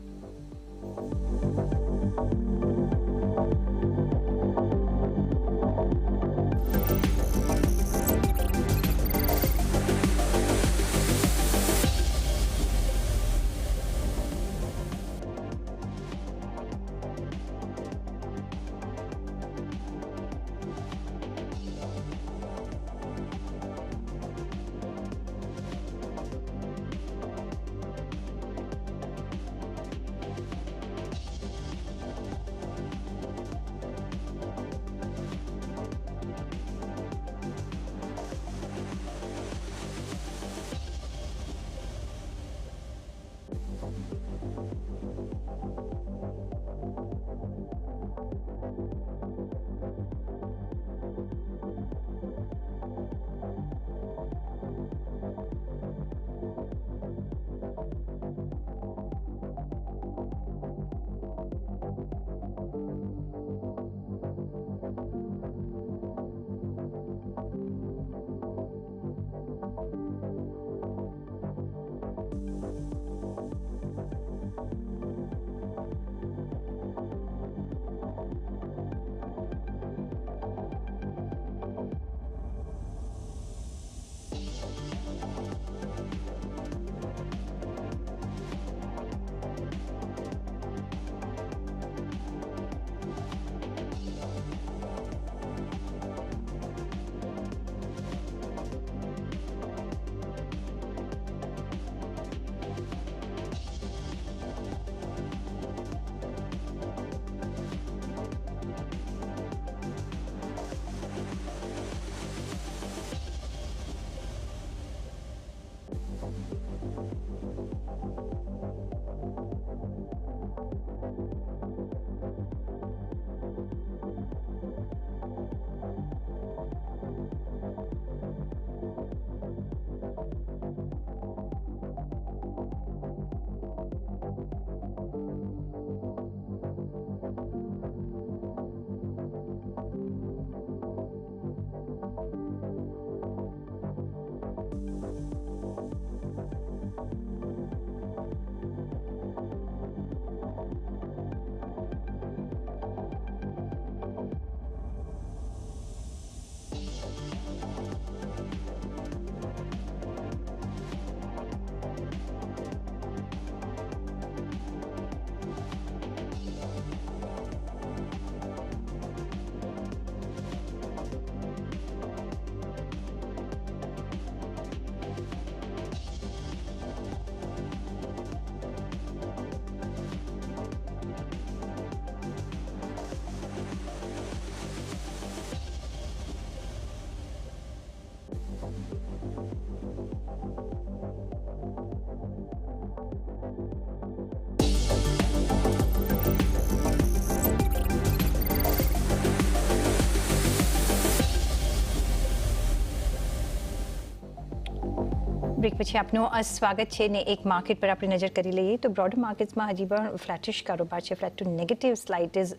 બ્રેક પછી આપનું સ્વાગત છે ને એક માર્કેટ પર આપણે નજર કરી લઈએ તો બ્રોડર માર્કેટ્સમાં હજી પણ ફ્લેટિશ કારોબાર છે, ફ્લેટ ટુ નેગેટિવ સ્લાઇટિસ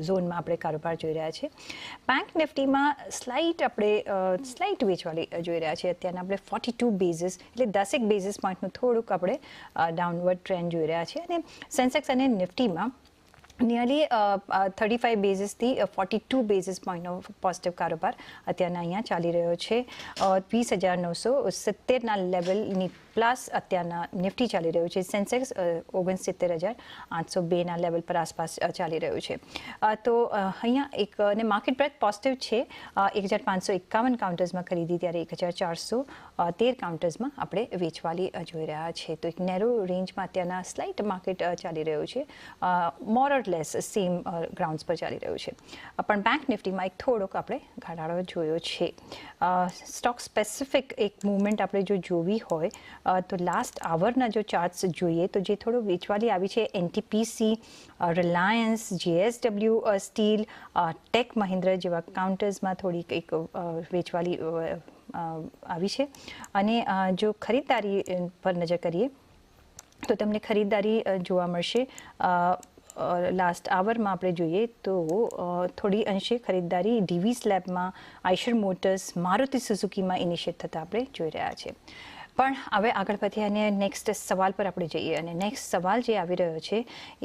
ઝોનમાં આપણે કારોબાર જોઈ રહ્યા છે. બેંક નિફ્ટીમાં સ્લાઇટ વેચવાળી જોઈ રહ્યા છે. અત્યારના આપણે 42 બેઝિસ એટલે 10 બેઝિસ પોઈન્ટનું થોડુંક આપણે ડાઉનવર્ડ ટ્રેન્ડ જોઈ રહ્યા છે અને સેન્સેક્સ અને નિફ્ટીમાં નિયરલી 35 બેઝિસથી 42 બેઝિસ પોઈન્ટનો પોઝિટિવ કારોબાર અત્યારના અહીંયા ચાલી રહ્યો છે. 20,970ના લેવલની પ્લસ અત્યારના નિફ્ટી ચાલી રહ્યું છે. સેન્સેક્સ 69,802ના લેવલ પર આસપાસ ચાલી રહ્યું છે. તો અહીંયા એક અને માર્કેટ બ્રેથ પોઝિટિવ છે. 1,551 કાઉન્ટર્સમાં ખરીદી ત્યારે 1,413 કાઉન્ટર્સમાં આપણે વેચવાલી જોઈ રહ્યા છે. તો એક નેરો રેન્જમાં અત્યારના સ્લાઇટ માર્કેટ ચાલી રહ્યું છે. મોર ઓર લેસ સેમ ગ્રાઉન્ડ્સ પર ચાલી રહ્યું છે. પણ બેંક નિફ્ટીમાં એક થોડોક આપણે ઘટાડો જોયો છે. સ્ટોક સ્પેસિફિક એક મૂવમેન્ટ આપણે જો જોવી હોય તો લાસ્ટ આવરના જો ચાર્ટ્સ જોઈએ તો જે થોડું વેચવાલી આવી છે NTPC, Reliance, JSW steel, Tech Mahindra જેવા કાઉન્ટર્સમાં થોડીક એક વેચવાલી આવી છે. અને જો ખરીદદારી પર નજર કરીએ તો તમને ખરીદદારી જોવા મળશે. લાસ્ટ આવરમાં આપણે જોઈએ તો થોડી અંશે ખરીદદારી ડીવી સ્લેબમાં, આઈશર મોટર્સ, મારુતિ સુઝુકીમાં ઇનિશિયેટ થતાં આપણે જોઈ રહ્યા છે. પણ હવે આગળ વધીએ અને નેક્સ્ટ સવાલ પર આપણે જઈએ અને નેક્સ્ટ સવાલ જે આવી રહ્યો છે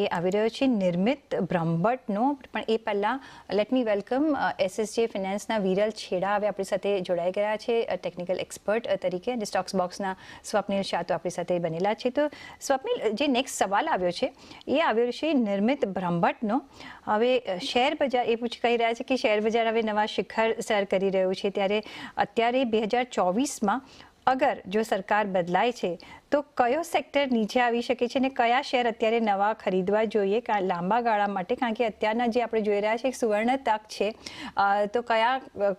એ આવી રહ્યો છે નિર્મિત બ્રહ્મભટ્ટનો. પણ એ પહેલાં લેટ મી વેલકમ SSJ ફિનાન્સના વિરલ છેડા હવે આપણી સાથે જોડાઈ ગયા છે ટેકનિકલ એક્સપર્ટ તરીકે, અને સ્ટોક્સ બોક્સના સ્વપ્નિલ શાહ તો આપણી સાથે બનેલા છે. તો સ્વપ્નિલ, જે નેક્સ્ટ સવાલ આવ્યો છે એ આવ્યો છે નિર્મિત બ્રહ્મભટ્ટનો. હવે શેર બજાર એ કહી રહ્યા છે કે શેર બજાર હવે નવા શિખર સર કરી રહ્યું છે, ત્યારે અત્યારે 2024માં અગર જો સરકાર બદલાય છે તો કયો સેક્ટર નીચે આવી શકે છે અને કયા શેર અત્યારે નવા ખરીદવા જોઈએ લાંબા ગાળા માટે? કારણ કે અત્યારના જે આપણે જોઈ રહ્યા છે એક સુવર્ણ તક છે. તો કયા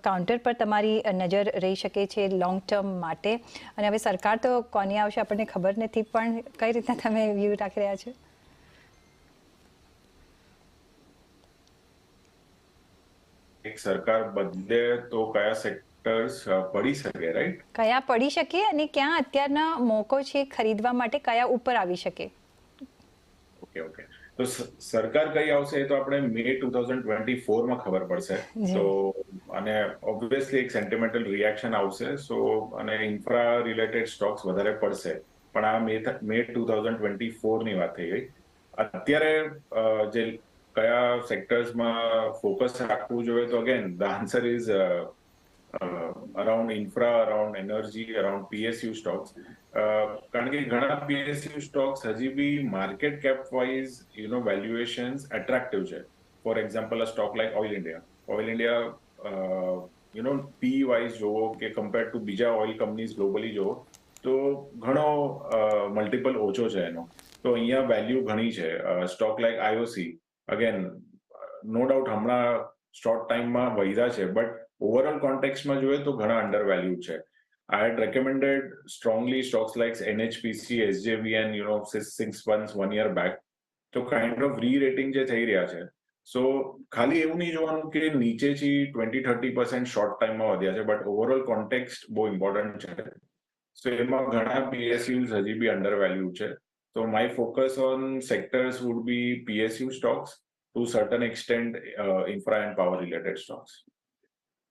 કાઉન્ટર પર તમારી નજર રહી શકે છે લોંગ ટર્મ માટે? અને હવે સરકાર તો કોની આવશે આપણને ખબર નથી, પણ કઈ રીતના તમે વ્યૂ રાખી રહ્યા છો? એક સરકાર બદલે તો કયા સેક્ટર્સ પડી શકે, રાઈટ? કયા પડી શકે અને ક્યાં અત્યારના મોકો છે ખરીદવા માટે, કયા ઉપર આવી શકે? ઓકે. તો સરકાર કઈ આવશે એ તો આપણે મે 2024માં ખબર પડશે. તો અને ઓબ્વિયસલી એક સેન્ટિમેન્ટલ રિએક્શન આવશે. સો અને ઇન્ફ્રા રિલેટેડ સ્ટોક્સ વધારે પડશે. પણ આ મે 2024ની વાત થઈ ગઈ. અત્યારે જે કયા સેક્ટર્સમાં ફોકસ રાખવું જોઈએ, તો again the answer is around infra, around energy, around PSU stocks. કારણ કે ઘણા PSU સ્ટોક્સ હજી બી market cap wise valuations attractive છે. For example a stock like Oil India P wise જોવો કે કમ્પેર ટુ બીજા ઓઇલ કંપનીઝ ગ્લોબલી જોવો તો ઘણો મલ્ટિપલ ઓછો છે એનો. તો અહીંયા વેલ્યુ ઘણી છે. Stock like IOC again no doubt હમણાં શોર્ટ ટાઈમમાં વધ્યા છે, બટ ઓવરઓલ કોન્ટેક્સમાં જોઈએ તો ઘણા અંડર વેલ્યુ છે. I had recommended strongly stocks like NHPC, SJVN, since 1 year back. તો કાઇન્ડ ઓફ રી-રેટિંગ જે થઈ રહ્યા છે. સો ખાલી એવું નહીં જોવાનું કે નીચેથી 20-30% શોર્ટ ટાઈમમાં વધ્યા છે, બટ ઓવરઓલ કોન્ટેક્સ્ટ બહુ ઇમ્પોર્ટન્ટ છે. સો એમાં ઘણા PSUs હજી બી અંડર વેલ્યુ છે. તો my focus on sectors would be PSU stocks, to certain extent infra and power related stocks.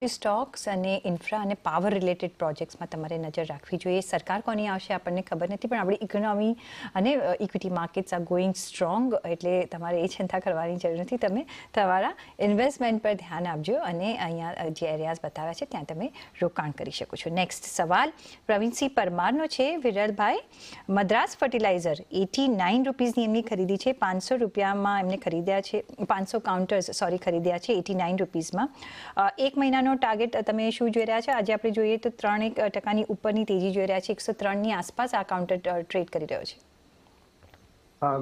Stocks અને ઇન્ફ્રા અને પાવર રિલેટેડ પ્રોજેક્ટ્સમાં તમારે નજર રાખવી જોઈએ. સરકાર કોની આવશે આપણને ખબર નથી, પણ આપણી ઇકોનોમી અને equity markets are going strong, એટલે તમારે એ ચિંતા કરવાની જરૂર નથી. તમે તમારા ઇન્વેસ્ટમેન્ટ પર ધ્યાન આપજો અને અહીંયા જે એરિયાઝ બતાવ્યા છે ત્યાં તમે રોકાણ કરી શકો છો. નેક્સ્ટ સવાલ પ્રવીણસિંહ પરમારનો છે. વિરલભાઈ, મદ્રાસ ફર્ટિલાઇઝર 89 રૂપીઝની એમની ખરીદી છે. 500 રૂપિયામાં એમને ખરીદ્યા છે, 500 કાઉન્ટર્સ ખરીદ્યા છે 89 રૂપીઝમાં. એક મહિનાનો ટાર્ગેટ તમે શું જોઈ રહ્યા છો? આજે આપણે જોઈએ તો 3% ઉપરની તેજી જોઈ રહ્યા છે. 103ની આસપાસ આ કાઉન્ટર ટ્રેડ કરી રહ્યો છે.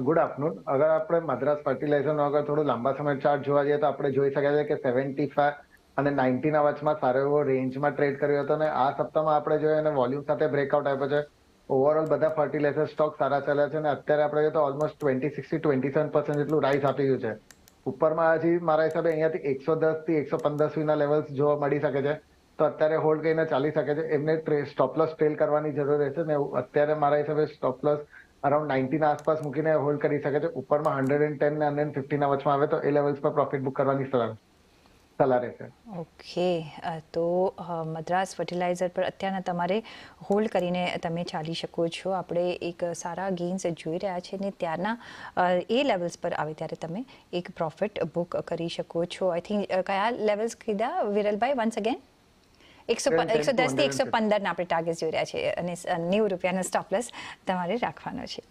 Good afternoon. અગર આપણે મદ્રાસ ફર્ટિલાઇઝરનો અગર થોડું લાંબા સમય ચાર્ટ જોવા જઈએ તો આપણે જોઈ શકાય છે કે 75 અને 90ના વચમાં સારો એવો રેન્જમાં ટ્રેડ કર્યો હતો અને આ સપ્તાહમાં આપણે જોઈએ અને વોલ્યુમ સાથે બ્રેકઆઉટ આપ્યો છે. ઓવરઓલ બધા ફર્ટિલાઇઝર સ્ટોક સારા ચાલ્યા છે અને અત્યારે આપણે જોઈએ તો ઓલમોસ્ટ 26-27% જેટલું રાઇઝ આપી ગયું છે. ઉપરમાં હજી મારા હિસાબે અહીંયાથી 110 થી 115 સુધીના લેવલ્સ જોવા મળી શકે છે. તો અત્યારે હોલ્ડ કરીને ચાલી શકે છે. એમને સ્ટોપ લોસ ટ્રેલ કરવાની જરૂર રહેશે ને અત્યારે મારા હિસાબે સ્ટોપ લોસ અરાઉન્ડ 90 ના આસપાસ મૂકીને હોલ્ડ કરી શકે છે. ઉપરમાં 110 ને 150 ના વચમાં આવે તો એ લેવલ્સ પર પ્રોફિટ બુક કરવાની સલાહ રહેશે. ઓકે, તો મદ્રાસ ફર્ટિલાઇઝર પર અત્યારના તમારે હોલ્ડ કરીને તમે ચાલી શકો છો. આપણે એક સારા ગેઇન્સ જોઈ રહ્યા છે ને ત્યારના એ લેવલ્સ પર આવે ત્યારે તમે એક પ્રોફિટ બુક કરી શકો છો. આઈ થિંક કયા લેવલ્સ કીધા વિરલભાઈ વન્સ અગેન? 110 થી 115 ના આપણે ટાર્ગેટ જોઈ રહ્યા છે અને 90 રૂપિયાનો સ્ટોપ લોસ તમારે રાખવાનો છે.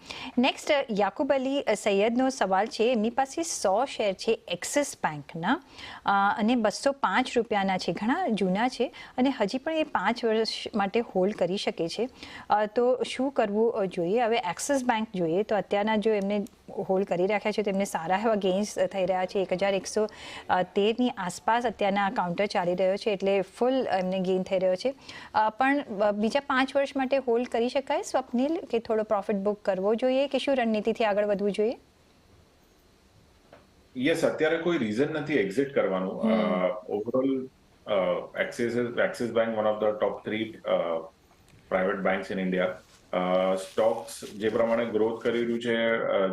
નેક્સ્ટ યાકુબ અલી સૈયદનો સવાલ છે. એમની પાસે 100 શેર છે એક્સિસ બેંકના અને 205 રૂપિયાના છે. ઘણા જૂના છે અને હજી પણ એ 5 વર્ષ માટે હોલ્ડ કરી શકે છે. તો શું કરવું જોઈએ? હવે એક્સિસ બેંક જોઈએ તો અત્યારના જો એમને હોલ્ડ કરી રાખ્યા છે તો એમને સારા એવા ગેઇન્સ થઈ રહ્યા છે. 1113ની આસપાસ અત્યારના કાઉન્ટર ચાલી રહ્યો છે એટલે ફૂલ એમને ગેઇન થઈ રહ્યો છે. પણ બીજા 5 વર્ષ માટે હોલ્ડ કરી શકાય સ્વપ્નિલ, કે થોડો પ્રોફિટ બુક કરવો જોઈએ કે શું રણનીતિથી આગળ વધવું જોઈએ? યસ, અત્યારે કોઈ રીઝન નથી એક્ઝિટ કરવાનું. Overall Axis bank one of the top 3 private banks in India. Stocks જે પ્રમાણે ગ્રોથ કરી રહ્યું છે,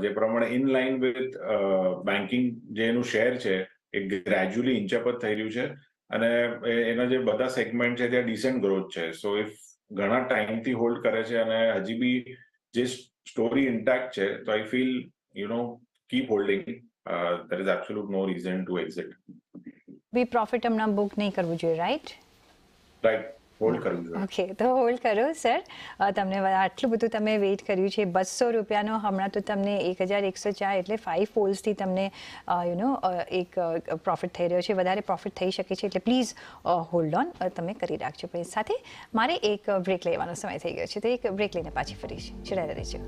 જે પ્રમાણે ઇન લાઇન વિથ બેન્કિંગ જે એનું શેર છે એ ગ્રેજ્યુઅલી ઇન્ચઅપ જ થઈ રહ્યું છે અને એના જે બધા સેગમેન્ટ છે ત્યાં ડિસેન્ટ ગ્રોથ છે. સો ઇફ ઘણા ટાઈમથી હોલ્ડ કરે છે અને હજી બી જે સ્ટોરી ઇન્ટેક્ટ છે તો I feel keep holding. there is absolute no reason to exit. બી પ્રોફિટ હમણાં બુક નહીં કરવું જોઈએ, રાઈટ? રાઈટ, હોલ્ડ કરવું જોઈએ. ઓકે, તો હોલ્ડ કરો સર. તમને આટલું બધું તમે વેઇટ કર્યું છે. 200 રૂપિયાનો હમણાં તો તમને 1104 એટલે 5 ફોલ્સથી તમને એક પ્રોફિટ થઈ રહ્યો છે. વધારે પ્રોફિટ થઈ શકે છે એટલે પ્લીઝ હોલ્ડ ઓન તમે કરી રાખજો. પણ સાથે મારે એક બ્રેક લેવાનો સમય થઈ ગયો છે તો એક બ્રેક લઈને પાછી ફરી જોડાયેલા રહેજો.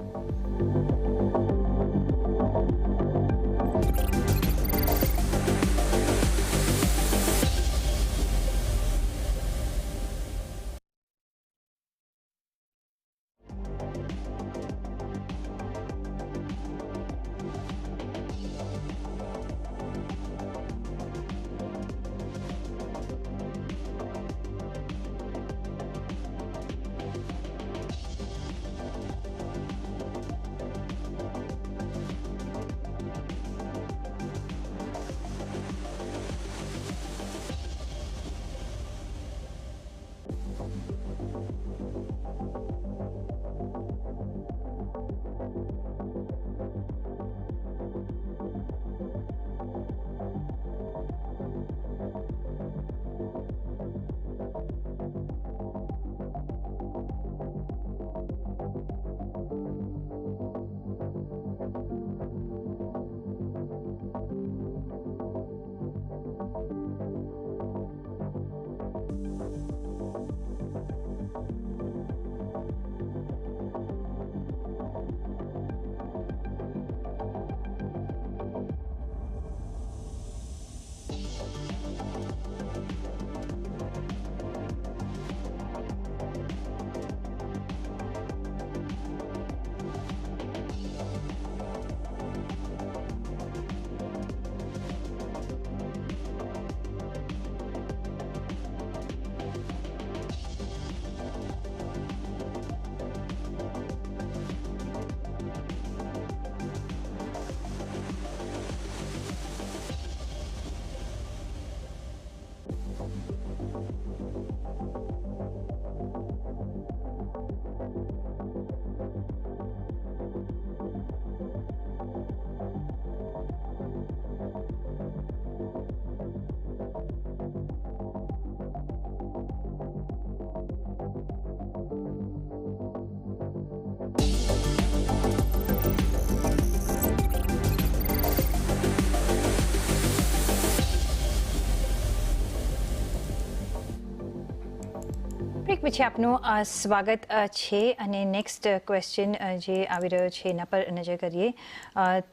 પછી આપનું સ્વાગત છે અને નેક્સ્ટ ક્વેશ્ચન જે આવી રહ્યો છે એના પર નજર કરીએ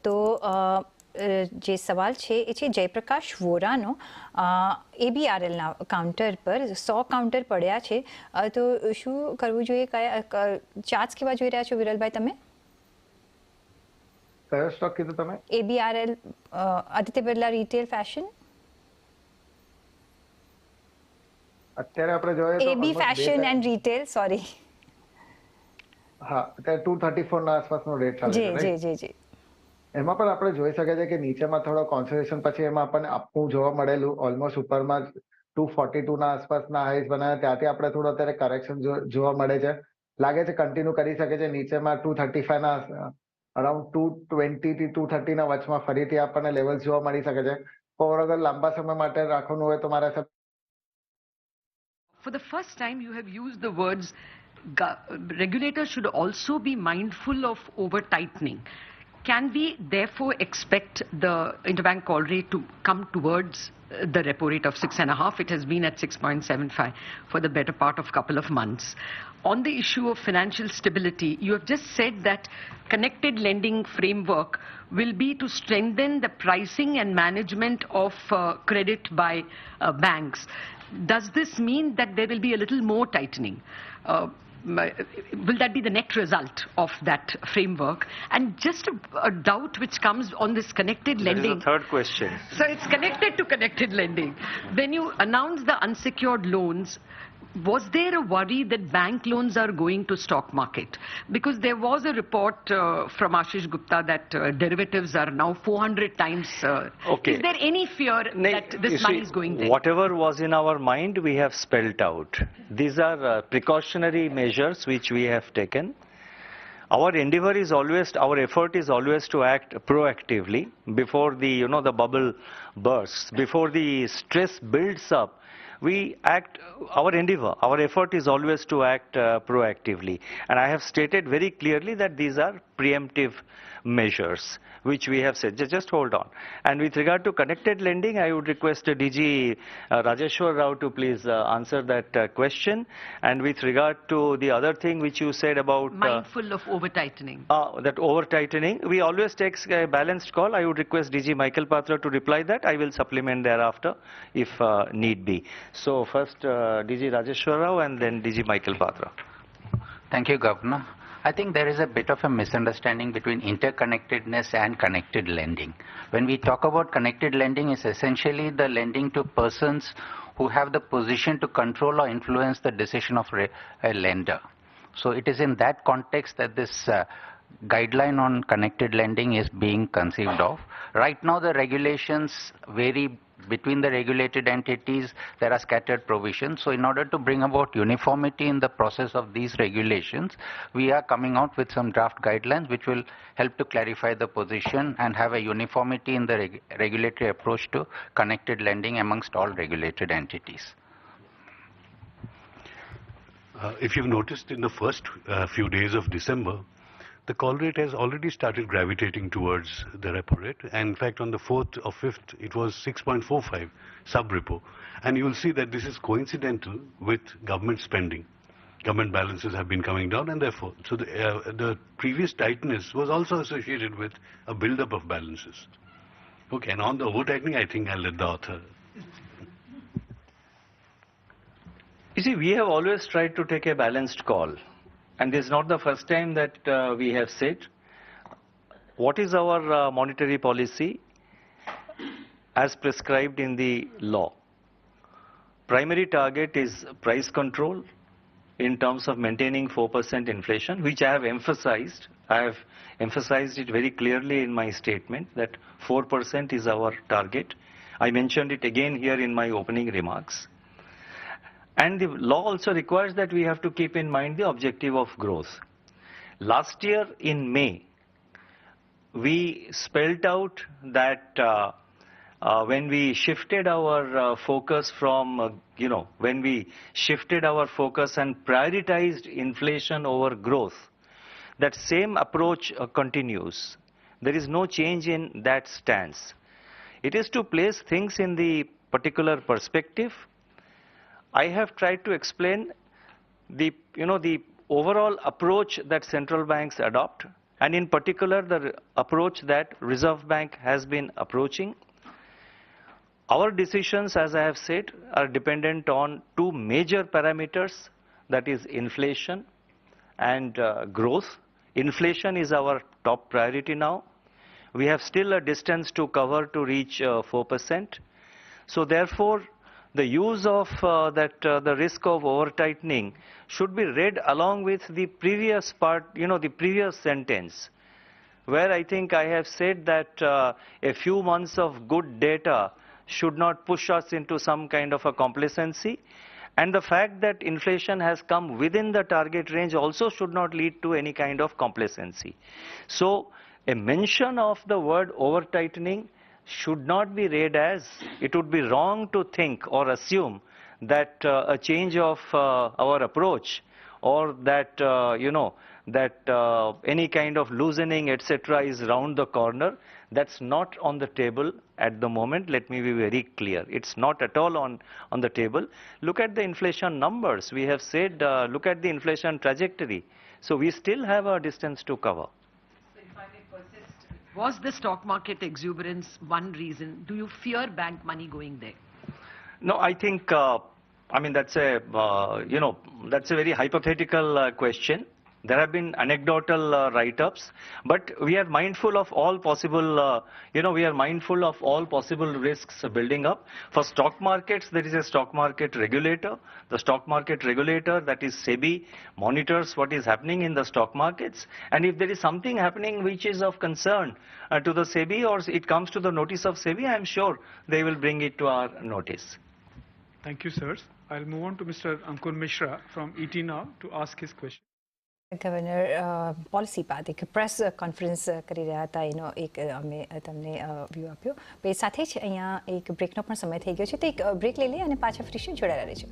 તો જે સવાલ છે એ છે જયપ્રકાશ વોરાનો. ABRLના કાઉન્ટર પર 100 કાઉન્ટર પડ્યા છે તો શું કરવું જોઈએ? કયા ચાર્ટ્સ કેવા જોઈ રહ્યા છો વિરલભાઈ તમે? કયો સ્ટોક કીધું તમે? ABRL, Aditya Birla retail fashion. અત્યારે આપણે જોઈએ તો AB fashion and retail, sorry. હા, અત્યારે 234 ના આસપાસનો રેટ ચાલે છે, જી જી જી. એમાં પણ આપણે જોઈ શકીએ છીએ કે નીચેમાં થોડો કોન્સોલિડેશન પછી એમાં આપણને આપવું જોવા મળેલું, ઓલમોસ્ટ ઉપરમાં 242 ના આસપાસના હાઈસ બનાવ્યા, ત્યાંથી આપણે થોડું અત્યારે કરેક્શન જોવા મળે છે. લાગે છે કન્ટિન્યુ કરી શકે છે, નીચેમાં 235 ના અરાઉન્ડ 220 થી 230 ના વચમાં ફરીથી આપણને લેવલ્સ જોવા મળી શકે છે. અગર લાંબા સમય માટે રાખવાનું હોય તો મારા હિસાબ For the first time, you have used the words regulators should also be mindful of over-tightening. Can we therefore expect the interbank call rate to come towards the repo rate of 6.5? It has been at 6.75 for the better part of a couple of months. On the issue of financial stability, you have just said that connected lending framework will be to strengthen the pricing and management of credit by banks. Does this mean that there will be a little more tightening? Will that be the net result of that framework? And just a doubt which comes on this connected lending. That is the third question. So it's connected to connected lending. When you announce the unsecured loans, was there a worry that bank loans are going to stock market? Because there was a report from Ashish Gupta that derivatives are now 400 times. Okay. Is there any fear that this money is going there? Whatever was in our mind, we have spelled out. These are precautionary measures which we have taken. Our endeavor is always, our effort is always to act proactively before the, the bubble bursts, before the stress builds up. We act, our endeavor, our effort is always to act proactively. And I have stated very clearly that these are preemptive measures, which we have said. Just hold on. And with regard to connected lending, I would request DG Rajeshwar Rao to please answer that question. And with regard to the other thing which you said about... mindful of over-tightening. That over-tightening, we always take a balanced call. I would request DG Michael Patra to reply that. I will supplement thereafter if need be. So first DG Rajeshwar Rao and then DG Michael Patra. Thank you, Governor. I think there is a bit of a misunderstanding between interconnectedness and connected lending. When we talk about connected lending, it's essentially the lending to persons who have the position to control or influence the decision of a lender. So it is in that context that this guideline on connected lending is being conceived of. Right now the regulations vary between the regulated entities. There are scattered provisions. So in order to bring about uniformity in the process of these regulations, we are coming out with some draft guidelines which will help to clarify the position and have a uniformity in the regulatory approach to connected lending amongst all regulated entities. If you've noticed, in the first few days of December, the call rate has already started gravitating towards the repo rate. And in fact, on the 4th or 5th, it was 6.45 sub-repo. And you will see that this is coincidental with government spending. Government balances have been coming down, and therefore, so the previous tightness was also associated with a build-up of balances. Okay, and on the over-tightening, I think I'll let the author. You see, we have always tried to take a balanced call. And this is not the first time that we have said what is our monetary policy as prescribed in the law. Primary target is price control in terms of maintaining 4% inflation, which I have emphasized. I have emphasized it very clearly in my statement that 4% is our target. I mentioned it again here in my opening remarks. And the law also requires that we have to keep in mind the objective of growth. Last year in May, we spelled out that when we shifted our focus from, when we shifted our focus and prioritized inflation over growth, that same approach continues. There is no change in that stance. It is to place things in the particular perspective. I have tried to explain the overall approach that central banks adopt, and in particular the approach that Reserve Bank has been approaching. Our decisions, as I have said, are dependent on two major parameters, that is inflation and growth. Inflation is our top priority now. We have still a distance to cover to reach 4%. So therefore, the use of the risk of over-tightening should be read along with the previous part, the previous sentence, where I think I have said that a few months of good data should not push us into some kind of a complacency. And the fact that inflation has come within the target range also should not lead to any kind of complacency. So a mention of the word over-tightening should not be read as, it would be wrong to think or assume that a change of our approach, or that, any kind of loosening, etc., is round the corner. That's not on the table at the moment. Let me be very clear. It's not at all on the table. Look at the inflation numbers. We have said, look at the inflation trajectory. So we still have a distance to cover. So if I may persist, was the stock market exuberance one reason? Do you fear bank money going there? No, I think, that's a, that's a very hypothetical question. There have been anecdotal write-ups, but we are mindful of all possible, we are mindful of all possible risks building up. For stock markets, there is a stock market regulator. The stock market regulator, that is SEBI, monitors what is happening in the stock markets. And if there is something happening which is of concern to the SEBI, or it comes to the notice of SEBI, I am sure they will bring it to our notice. Thank you, sirs. I'll move on to Mr. Ankur Mishra from ET Now to ask his question. Governor policy બાદ એક press conference કરી રહ્યા હતા, એનો એક અમે તમને view આપ્યો. એ સાથે જ અહીંયા એક બ્રેકનો પણ સમય થઈ ગયો છે, તો એક બ્રેક લઈ લઈએ અને પાછા ફરીશું, જોડાયેલા રહેજો.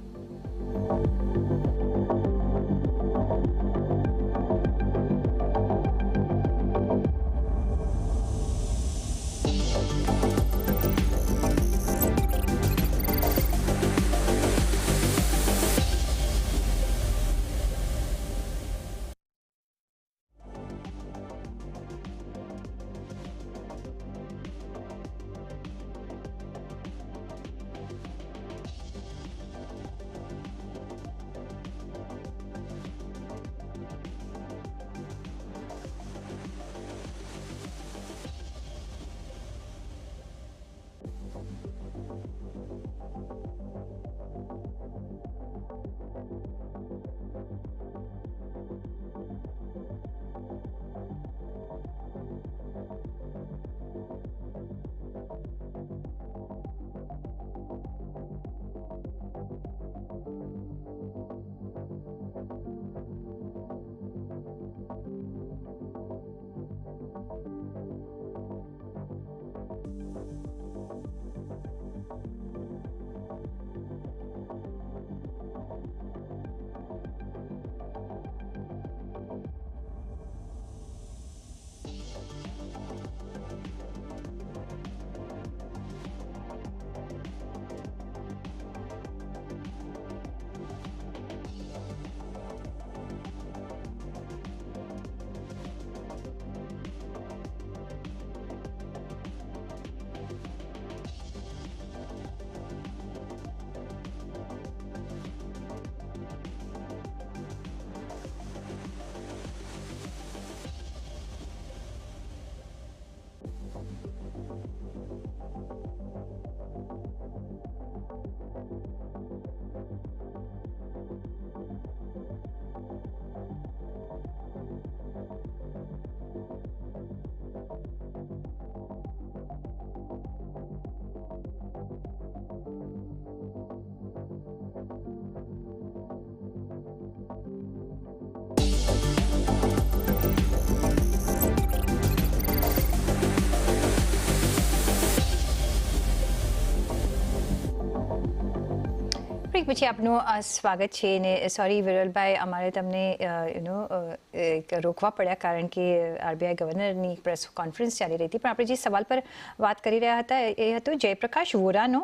પછી આપનું સ્વાગત છે. ને સોરી વિરલભાઈ, અમારે તમને રોકવા પડ્યા કારણ કે આરબીઆઈ ગવર્નરની પ્રેસ કોન્ફરન્સ ચાલી રહી હતી. પણ આપણે જે સવાલ પર વાત કરી રહ્યા હતા એ હતો જયપ્રકાશ વોરાનો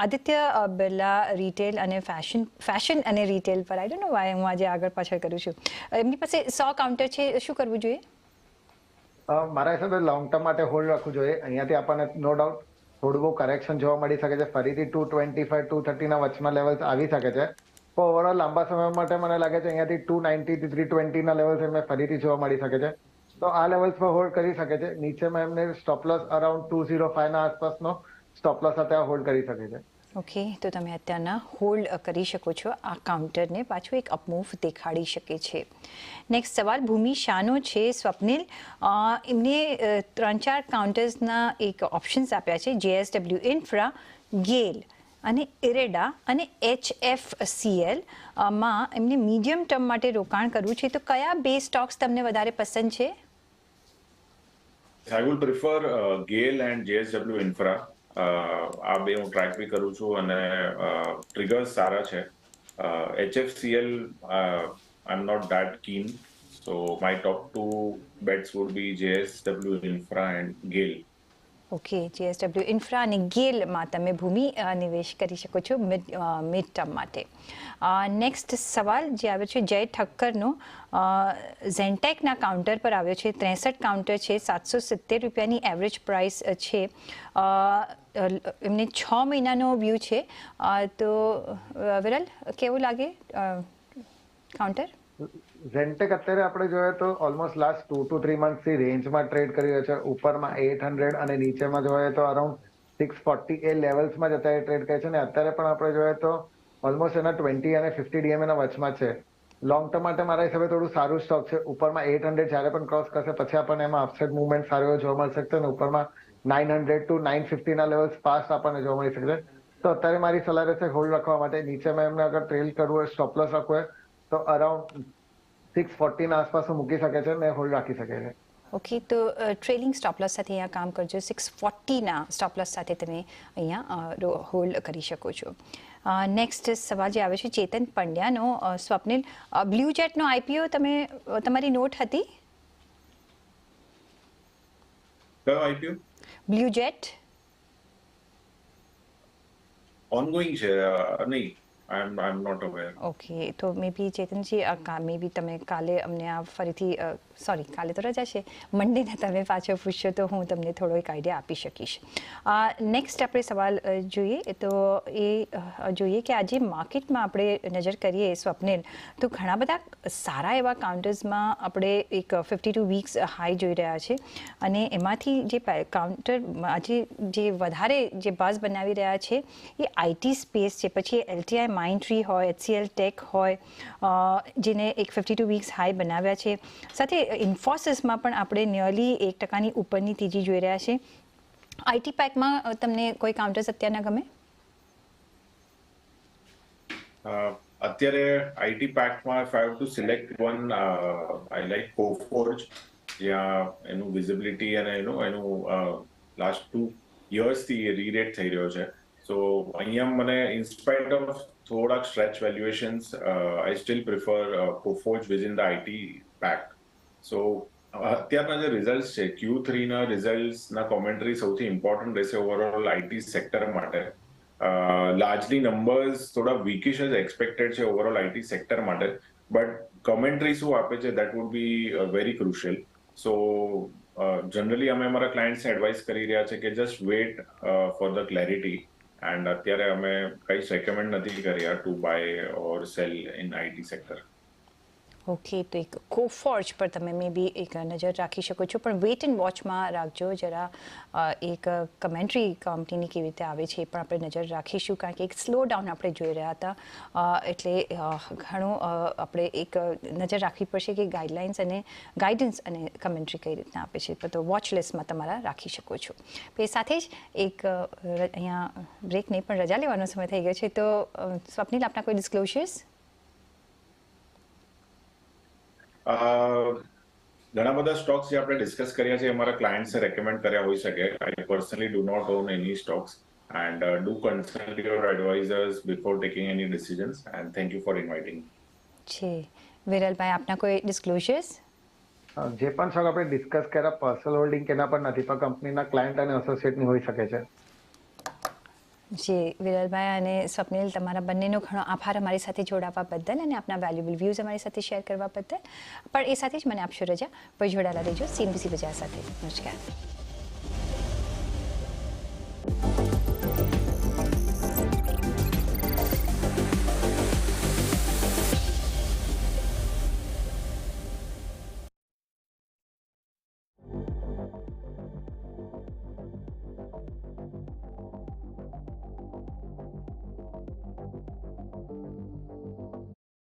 આદિત્ય બિરલા રિટેલ અને ફેશન અને રિટેલ પર. આઈ ડોન્ટ નો વાય હું આજે આગળ પાછળ કરું છું. એમની પાસે 100 કાઉન્ટર છે, શું કરવું જોઈએ? મારા હિસાબે લોંગ ટર્મ માટે હોલ્ડ રાખવું જોઈએ. અહીંયાથી આપણને નો ડાઉટ થોડું બહુ કરેક્શન જોવા મળી શકે છે. ફરીથી 225 230 વચમાં લેવલ્સ આવી શકે છે. પણ ઓવરઓલ લાંબા સમય માટે મને લાગે છે અહીંયાથી 290 થી 320 લેવલ્સ એમને ફરીથી જોવા મળી શકે છે. તો આ લેવલ્સ પર હોલ્ડ કરી શકે છે. નીચેમાં એમને સ્ટોપ લોસ અરાઉન્ડ 205 આસપાસનો સ્ટોપ લોસ સાથે હોલ્ડ કરી શકે છે. ઓકે, તો તમે અત્યારના હોલ્ડ કરી શકો છો. આ કાઉન્ટરને પાછું એક અપમૂવ દેખાડી શકે છે. નેક્સ્ટ સવાલ ભૂમિ શાહનો છે. સ્વપ્નિલ, એમને 3-4 કાઉન્ટર્સના એક ઓપ્શન્સ આપ્યા છે, JSW ઇન્ફ્રા, ગેલ અને ઇરેડા અને HFCL માં એમને મીડિયમ ટર્મ માટે રોકાણ કરવું છે. તો કયા બે સ્ટોક્સ તમને વધારે પસંદ છે? I would prefer GAIL and JSW Infra. આ બે હું ટ્રેક બી કરું છું અને ટ્રિગર્સ સારા છે. HFCL I'm not that keen. So my top 2 bets would be JSW Infra and GAIL. Okay, JSW infra અને ગેલમાં તમે ભૂમિ નિવેશ કરી શકો છો મિડ ટર્મ માટે. નેક્સ્ટ સવાલ જે આવ્યો છે જય ઠક્કરનો, ઝેન્ટેકના કાઉન્ટર પર આવ્યો છે. 63 કાઉન્ટર છે, 770 રૂપિયાની એવરેજ પ્રાઇસ છે. એમને 6 મહિનાનો વ્યૂ છે. તો વિરલ, કેવું લાગે કાઉન્ટર? ઝેન્ટેક અત્યારે આપણે જોઈએ તો ઓલમોસ્ટ લાસ્ટ 2 to 3 મંથથી રેન્જમાં ટ્રેડ કરી રહ્યો છે. ઉપરમાં 800 અને નીચેમાં જોઈએ તો અરાઉન્ડ 640 એ લેવલ્સમાં જ અત્યારે ટ્રેડ કરે છે. અને અત્યારે પણ આપણે જોઈએ તો ઓલમોસ્ટ એના 20 અને 50 DMA વચમાં છે. લોંગ ટર્મ માટે મારા હિસાબે થોડું સારું સ્ટોક છે. ઉપરમાં 800 જ્યારે પણ ક્રોસ કરશે પછી આપણને એમાં અપસાઇડ મુવમેન્ટ સારો એવો જોવા મળી શકશે. અને ઉપરમાં 900 to 950 ના લેવલ્સ પાસ આપણને જોવા મળી શકશે. તો અત્યારે મારી સલાહ રહેશે હોલ્ડ રાખવા માટે. નીચેમાં એમને અગર ટ્રેલ કરવું હોય, સ્ટોપ લોસ રાખવું હોય તો અરાઉન્ડ 640 ના આસપાસ મૂકી શકે છે ને હોલ્ડ રાખી શકે છે. ઓકે, તો ટ્રેલિંગ સ્ટોપ લોસ સાથે અહીંયા કામ કરજો. 640ના સ્ટોપ લોસ સાથે તમે અહીંયા હોલ્ડ કરી શકો છો. નેક્સ્ટ સવાલ જે આવે છે ચેતન પંડ્યાનો, સ્વપ્નિલ, બ્લુ જેટનો IPO તમારી નોટ હતી? કયો IPO? બ્લુ જેટ ઓનગોઈંગ છે, નહીં, I'm not aware. ઓકે, તો મે બી ચેતનજી મે બી તમે કાલે અમને આ ફરીથી સોરી કાલે તો રજા છે, મંડેના તમે પાછો પૂછશો તો હું તમને થોડો એક આઈડિયા આપી શકીશ. નેક્સ્ટ આપણે સવાલ જોઈએ તો એ જોઈએ કે આજે માર્કેટમાં આપણે નજર કરીએ સ્વપ્નિલ, તો ઘણા બધા સારા એવા કાઉન્ટર્સમાં આપણે એક 52 વીક્સ હાઈ જોઈ રહ્યા છે. અને એમાંથી જે કાઉન્ટર આજે જે વધારે જે બાઝ બનાવી રહ્યા છે એ IT સ્પેસ છે. પછી LTI માઇન્ડટ્રી હોય, HCL ટેક હોય, જેને એક 52 વીક્સ હાઈ બનાવ્યા છે. સાથે ઇન્ફોસિસમાં પણ આપણે નિયરલી 1% ઉપરની તેજી જોઈ રહ્યા છે. IT પેકમાં તમને કોઈ કાઉન્ટર્સ અત્યારના ગમે? અત્યારે IT પેકમાં if I have to select one, I like Coforge, જ્યાં એનું વિઝિબિલિટી અને એનું લાસ્ટ 2 યર્સથી રીરેટ થઈ રહ્યો છે. સો અહીંયા મને ઇન્સ્પાઇટ ઓફ થોડાક stretch valuations I still prefer Coforge within the IT pack. So અત્યારના જે રિઝલ્ટ છે Q3 ના રિઝલ્ટ્સના કોમેન્ટ્રી સૌથી ઇમ્પોર્ટન્ટ રહેશે ઓવરઓલ IT સેક્ટર માટે. લાર્જલી નંબર્સ થોડા વીકિશ જ એક્સપેક્ટેડ છે ઓવરઓલ IT સેક્ટર માટે, બટ કોમેન્ટ્રી શું આપે છે that would be very crucial. So generally અમે અમારા ક્લાયન્ટ્સને એડવાઇસ કરી રહ્યા છે કે just wait for the clarity. And અત્યારે અમે કંઈ રેકમેન્ડ નથી કર્યા to buy or sell in IT sector. Okay, તો એક કોફોર્જ પર તમે મે બી એક નજર રાખી શકો છો, પણ વેટ એન્ડ વોચમાં રાખજો જરા. એક કમેન્ટ્રી કંપનીની કેવી રીતે આવે છે એ પણ આપણે નજર રાખીશું, કારણ કે એક સ્લો ડાઉન આપણે જોઈ રહ્યા હતા. એટલે ઘણું આપણે એક નજર રાખવી પડશે કે ગાઈડન્સ અને કમેન્ટ્રી કઈ રીતના આપે છે. તો વોચ લિસ્ટમાં તમારા રાખી શકો છો. એ સાથે જ એક અહીંયા બ્રેક નહીં પણ રજા લેવાનો સમય થઈ ગયો છે. તો સ્વપ્નિલ, આપના કોઈ ડિસ્ક્લોઝર્સ? ઘણા બધા સ્ટોક્સ જે આપણે ડિસ્કસ કર્યા છે અમારા ક્લાયન્ટ્સે રેકમેન્ડ કર્યા હોઈ શકે. I personally do not own any stocks and do consult your advisers before taking any decisions and thank you for inviting. છે વિરલભાઈ, આપના કોઈ ડિસ્ક્લોઝર્સ? જે પણ સ્ટોક આપણે ડિસ્કસ કર્યા પર્સનલ હોલ્ડિંગ કેના પર નથી, પણ કંપનીના ક્લાયન્ટ અને એસોસિએટની હોઈ શકે છે. જી વિરલભાઈ અને સ્વપ્નિલ, તમારા બંનેનો ઘણો આભાર અમારી સાથે જોડાવા બદલ અને આપના વેલ્યુબલ વ્યૂઝ અમારી સાથે શેર કરવા બદલ. પણ એ સાથે જ મને આપશો રજા, પર જોડાયેલા રહેજો CNBC બજાર સાથે. નમસ્કાર.